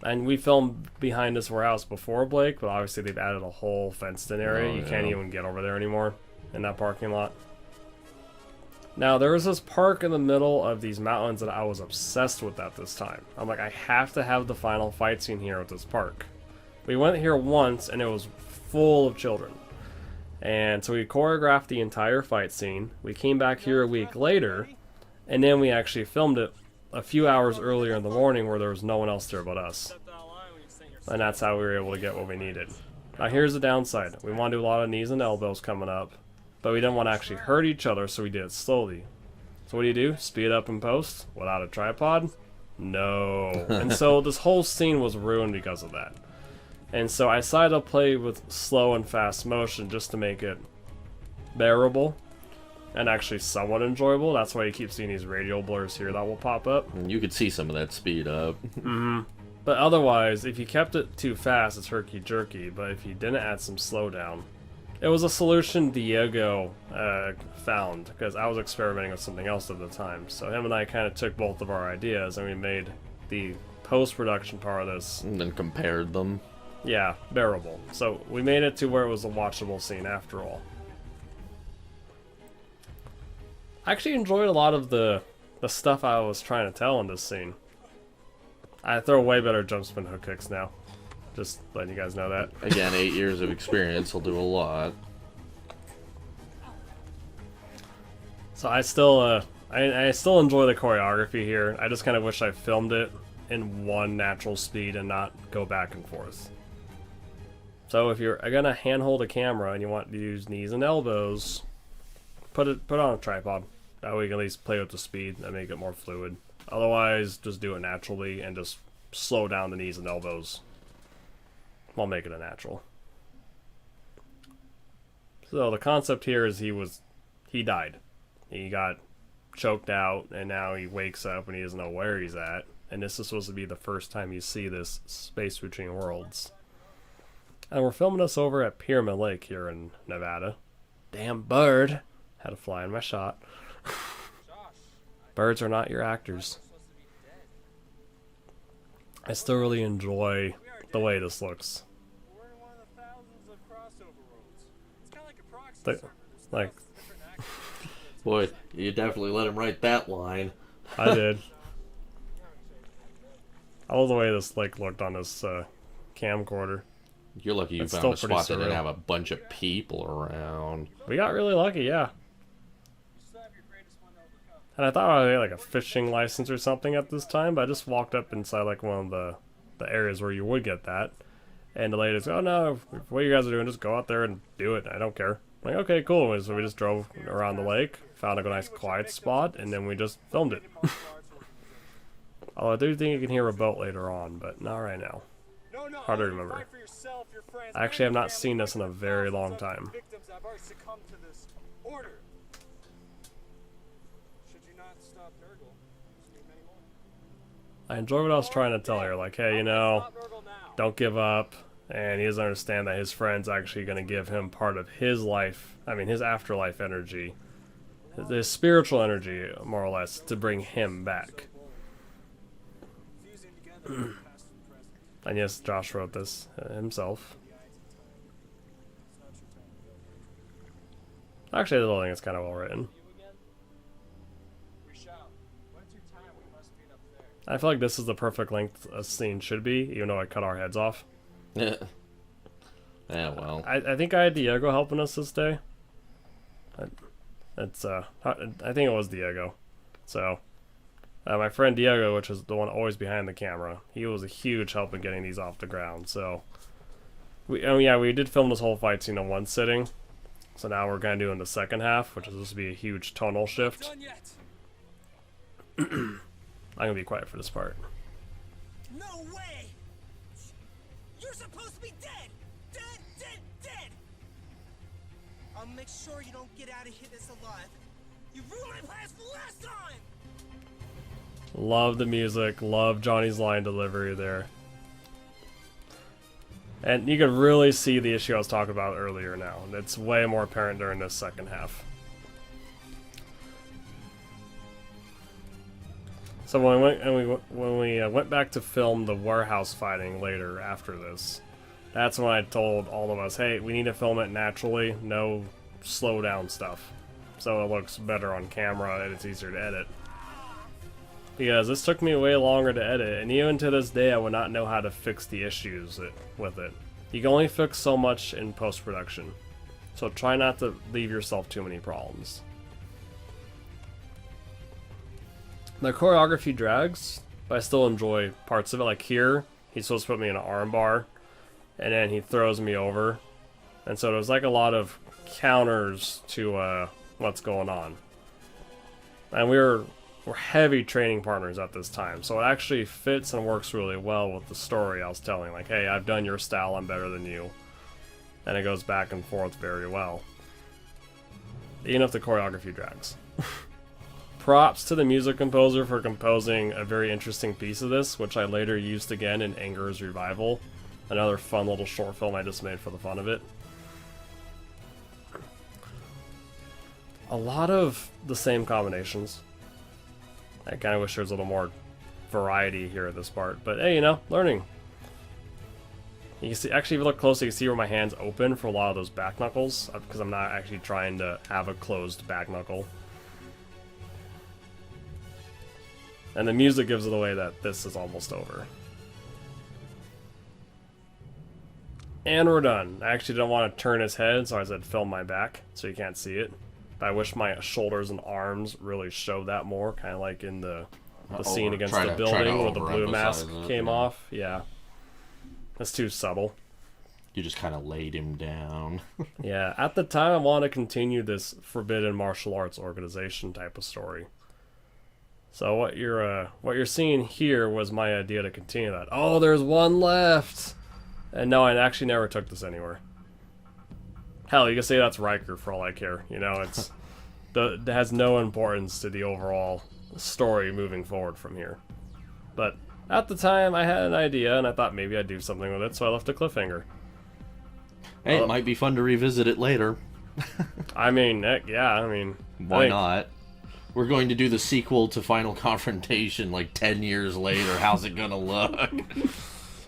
And we filmed behind this warehouse before, Blake, but obviously they've added a whole fenced-in area. You can't even get over there anymore in that parking lot. Now, there was this park in the middle of these mountains that I was obsessed with at this time. I'm like, I have to have the final fight scene here at this park. We went here once, and it was full of children. And so we choreographed the entire fight scene. We came back here a week later, and then we actually filmed it a few hours earlier in the morning where there was no one else there but us. And that's how we were able to get what we needed. Now here's the downside. We want to do a lot of knees and elbows coming up, but we didn't want to actually hurt each other, so we did it slowly. So what do? Speed up in post without a tripod? No. And so this whole scene was ruined because of that. And so I decided to play with slow and fast motion just to make it bearable and actually somewhat enjoyable. That's why you keep seeing these radial blurs here that will pop up. You could see some of that speed up. But otherwise, if you kept it too fast, it's herky-jerky. But if you didn't add some slowdown, it was a solution Diego found, because I was experimenting with something else at the time. So him and I kind of took both of our ideas, and we made the post-production part of this. And then compared them. Yeah, bearable. So we made it to where it was a watchable scene after all. I actually enjoyed a lot of the stuff I was trying to tell in this scene. I throw way better jump spin hook kicks now. Just letting you guys know that. Again, 8 years of experience will do a lot. So I still I still enjoy the choreography here. I just kind of wish I filmed it in one natural speed and not go back and forth. So if you're gonna handhold a camera and you want to use knees and elbows, put it on a tripod. That way you can at least play with the speed and make it more fluid. Otherwise, just do it naturally and just slow down the knees and elbows while making it natural. So the concept here is he died. He got choked out and now he wakes up and he doesn't know where he's at. And this is supposed to be the first time you see this space between worlds. And we're filming this over at Pyramid Lake here in Nevada. Damn bird. Had to fly in my shot. Birds are not your actors. I still really enjoy the way this looks. We're in one of the thousands of crossover worlds. It's kind of like a proxy server. There's Like, different actors. Boy, you definitely let him write that line. I did. I love the way this lake looked on this camcorder. You're lucky you It's found still a pretty spot that didn't surreal. have a bunch of people around. We got really lucky, yeah. You still have your greatest one to overcome. And I thought I had like a fishing license or something at this time, but I just walked up inside like one of the areas where you would get that. And the lady's, oh no, what you guys are doing, just go out there and do it. I don't care. I'm like, okay, cool. So we just drove around the lake, found a nice quiet spot, and then we just filmed it. Although I do think you can hear a boat later on, but not right now. No, Hard to remember. fight for yourself, your friends, I actually have and your not seen family. this in a very long Thousands of time. victims have already succumbed to this order. Should you not stop Nurgle, there's too many more. I enjoy what I was trying to tell her, like, hey, you know, Stop Nurgle now. don't give up. And he doesn't understand that his friend's actually going to give him part of his life, I mean, his afterlife energy, his spiritual energy, more or less, to bring him back. Fusing together the past and present. And yes, Josh wrote this himself. It's not your time to go. Actually, the whole thing is kind of well written. You again? We shall. When it's your time, we must meet up there. I feel like this is the perfect length a scene should be, even though I cut our heads off. Yeah, well. I think I had Diego helping us this day. I think it was Diego. So, my friend Diego, which is the one always behind the camera, he was a huge help in getting these off the ground. So, we did film this whole fight scene in one sitting. So now we're gonna do in the second half, which is supposed to be a huge tonal shift. Done yet? I'm gonna be quiet for this part. No way! You're supposed to be dead! Dead! I'll make sure you don't get out of here this alive. You ruined my plans for last time! Love the music, love Johnny's line delivery there. And you could really see the issue I was talking about earlier now. It's way more apparent during this second half. So when we went back to film the warehouse fighting later after this, that's when I told all of us, hey, we need to film it naturally, no slow down stuff, so it looks better on camera and it's easier to edit. Because this took me way longer to edit, and even to this day I would not know how to fix the issues with it. You can only fix so much in post-production, so try not to leave yourself too many problems. The choreography drags, but I still enjoy parts of it. Like here, he's supposed to put me in an arm bar, and then he throws me over. And so there's like a lot of counters to what's going on. And we're heavy training partners at this time, so it actually fits and works really well with the story I was telling. Like, hey, I've done your style, I'm better than you. And it goes back and forth very well. Even if the choreography drags. Props to the music composer for composing a very interesting piece of this, which I later used again in Anger's Revival, another fun little short film I just made for the fun of it. A lot of the same combinations. I kind of wish there was a little more variety here at this part, but hey, you know, learning. You can see, actually, if you look closely, you can see where my hands open for a lot of those back knuckles, because I'm not actually trying to have a closed back knuckle. And the music gives it away that this is almost over. And we're done. I actually don't want to turn his head, so I said film my back, so you can't see it. But I wish my shoulders and arms really showed that more, kind of like in the The scene against try the to building where the blue overemphasize mask it, came yeah. off. Yeah. That's too subtle. You just kind of laid him down. Yeah, at the time I wanted to continue this forbidden martial arts organization type of story. So what you're seeing here was my idea to continue that. Oh, there's one left! And no, I actually never took this anywhere. Hell, you can say that's Riker for all I care. You know, it has no importance to the overall story moving forward from here. But at the time, I had an idea, and I thought maybe I'd do something with it, so I left a cliffhanger. Hey, it might be fun to revisit it later. I mean, heck, yeah, I mean... Why not? We're going to do the sequel to Final Confrontation like 10 years later. How's it gonna look?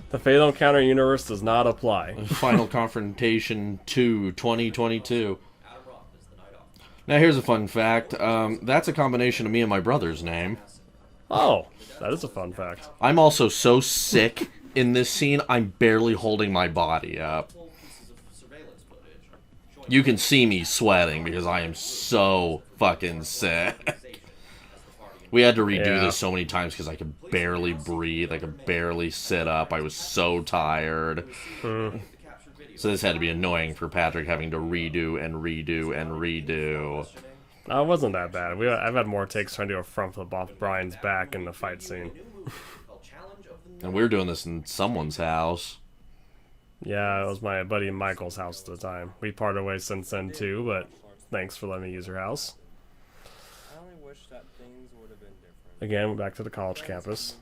The Fatal Encounter universe does not apply. Final Confrontation 2, 2022. Now here's a fun fact. That's a combination of me and my brother's name. Oh, that is a fun fact. I'm also so sick in this scene, I'm barely holding my body up. You can see me sweating because I am so fucking sick. We had to redo this so many times because I could barely breathe. I could barely sit up. I was so tired. So this had to be annoying for Patreck having to redo and redo and redo. No, it wasn't that bad. I've had more takes trying to do a front flip off Brian's back in the fight scene. And we were doing this in someone's house. Yeah, it was my buddy Michael's house at the time. We parted ways since then too, but thanks for letting me use your house. I only wish that things would have been different. Again, back to the college campus.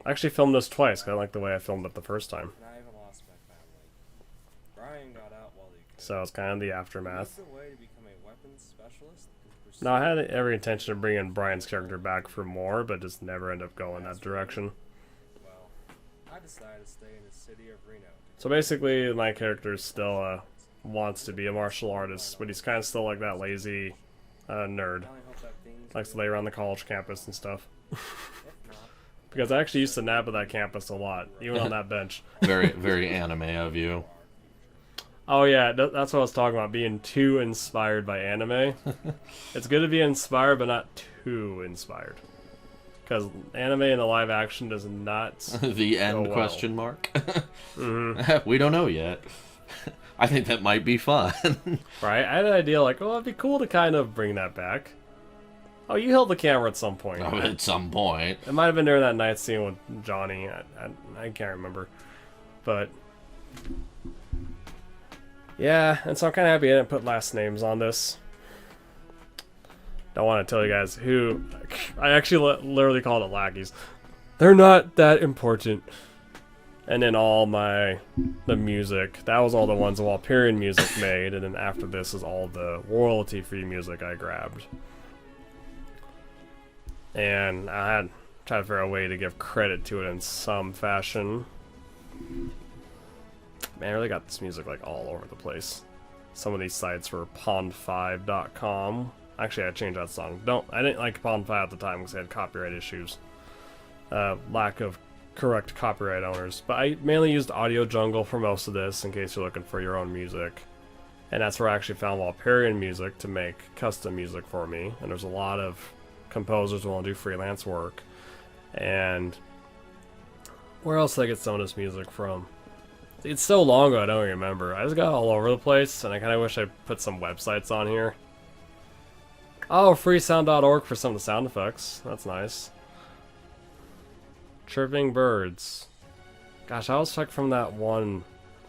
I actually filmed this twice, 'cause I like the way I filmed it the first time. And I even lost my family. Brian got out while he could. So it's kind of the aftermath. What's the way to become a weapons specialist? No, I had every intention of bringing Brian's character back for more, but just never end up going that direction. Well, I decided to stay in the city of Reno. So basically, my character still wants to be a martial artist, but he's kind of still like that lazy nerd. I only hope that things Likes to lay around the college campus and stuff. Because I actually used to nap at that campus a lot, even on that bench. Very, very anime of you. Oh yeah, that's what I was talking about, being too inspired by anime. It's good to be inspired, but not too inspired. Because anime in the live action does not The end go well. question mark? We don't know yet. I think that might be fun. Right? I had an idea like, oh, it'd be cool to kind of bring that back. Oh, you held the camera at some point. At some point. It might have been during that night scene with Johnny. I can't remember. But yeah, and so I'm kind of happy I didn't put last names on this. Don't want to tell you guys who. I actually literally called it lackeys. They're not that important. And then all the music, that was all the ones Walperian music made, and then after this is all the royalty-free music I grabbed. And I had tried to figure out a way to give credit to it in some fashion. Man, I really got this music like all over the place. Some of these sites were pond5.com. Actually, I changed that song. I didn't like Pond 5 at the time because they had copyright issues. Lack of correct copyright owners. But I mainly used Audio Jungle for most of this in case you're looking for your own music. And that's where I actually found Walperian music to make custom music for me. And there's a lot of composers who want to do freelance work. And where else did I get some of this music from? It's so long ago I don't even remember. I just got all over the place, and I kind of wish I put some websites on here. Oh, freesound.org for some of the sound effects. That's nice. Chirping birds. Gosh, I was stuck from that one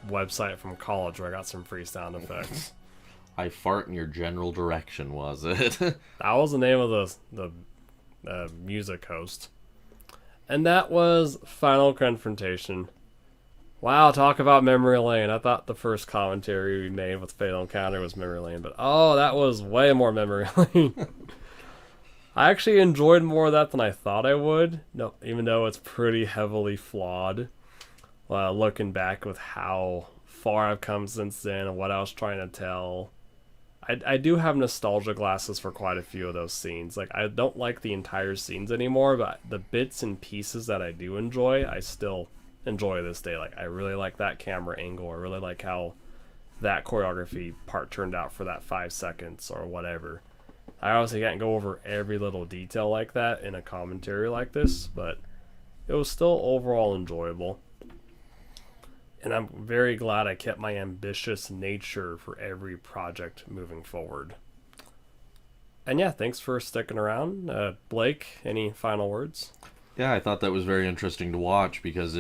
website from college where I got some free sound effects. I fart in your general direction, was it? That was the name of the music host. And that was Final Confrontation. Wow, talk about memory lane. I thought the first commentary we made with Fatal Encounter was memory lane, but oh, that was way more memory lane. I actually enjoyed more of that than I thought I would. No, even though it's pretty heavily flawed. Looking back with how far I've come since then and what I was trying to tell. I do have nostalgia glasses for quite a few of those scenes. Like, I don't like the entire scenes anymore, but the bits and pieces that I do enjoy, I still enjoy this day. Like, I really like that camera angle. I really like how that choreography part turned out for that 5 seconds or whatever. I obviously can't go over every little detail like that in a commentary like this, but it was still overall enjoyable. And I'm very glad I kept my ambitious nature for every project moving forward. And yeah, thanks for sticking around. Blake, any final words? Yeah, I thought that was very interesting to watch because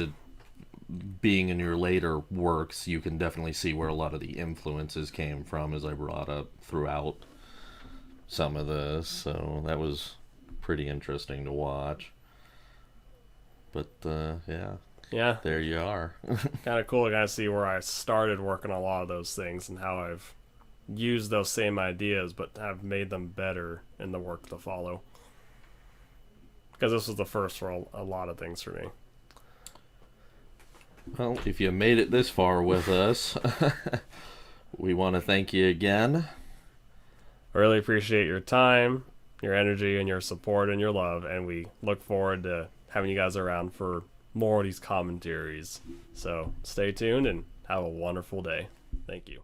being in your later works, you can definitely see where a lot of the influences came from, as I brought up throughout some of this. So that was pretty interesting to watch. But Yeah, there you are. kind of cool to kind of see where I started working on a lot of those things and how I've used those same ideas but have made them better in the work to follow. Because this was the first for a lot of things for me. Well, if you made it this far with us, we want to thank you again. I really appreciate your time, your energy, and your support and your love, and we look forward to having you guys around for more of these commentaries. So stay tuned and have a wonderful day. Thank you.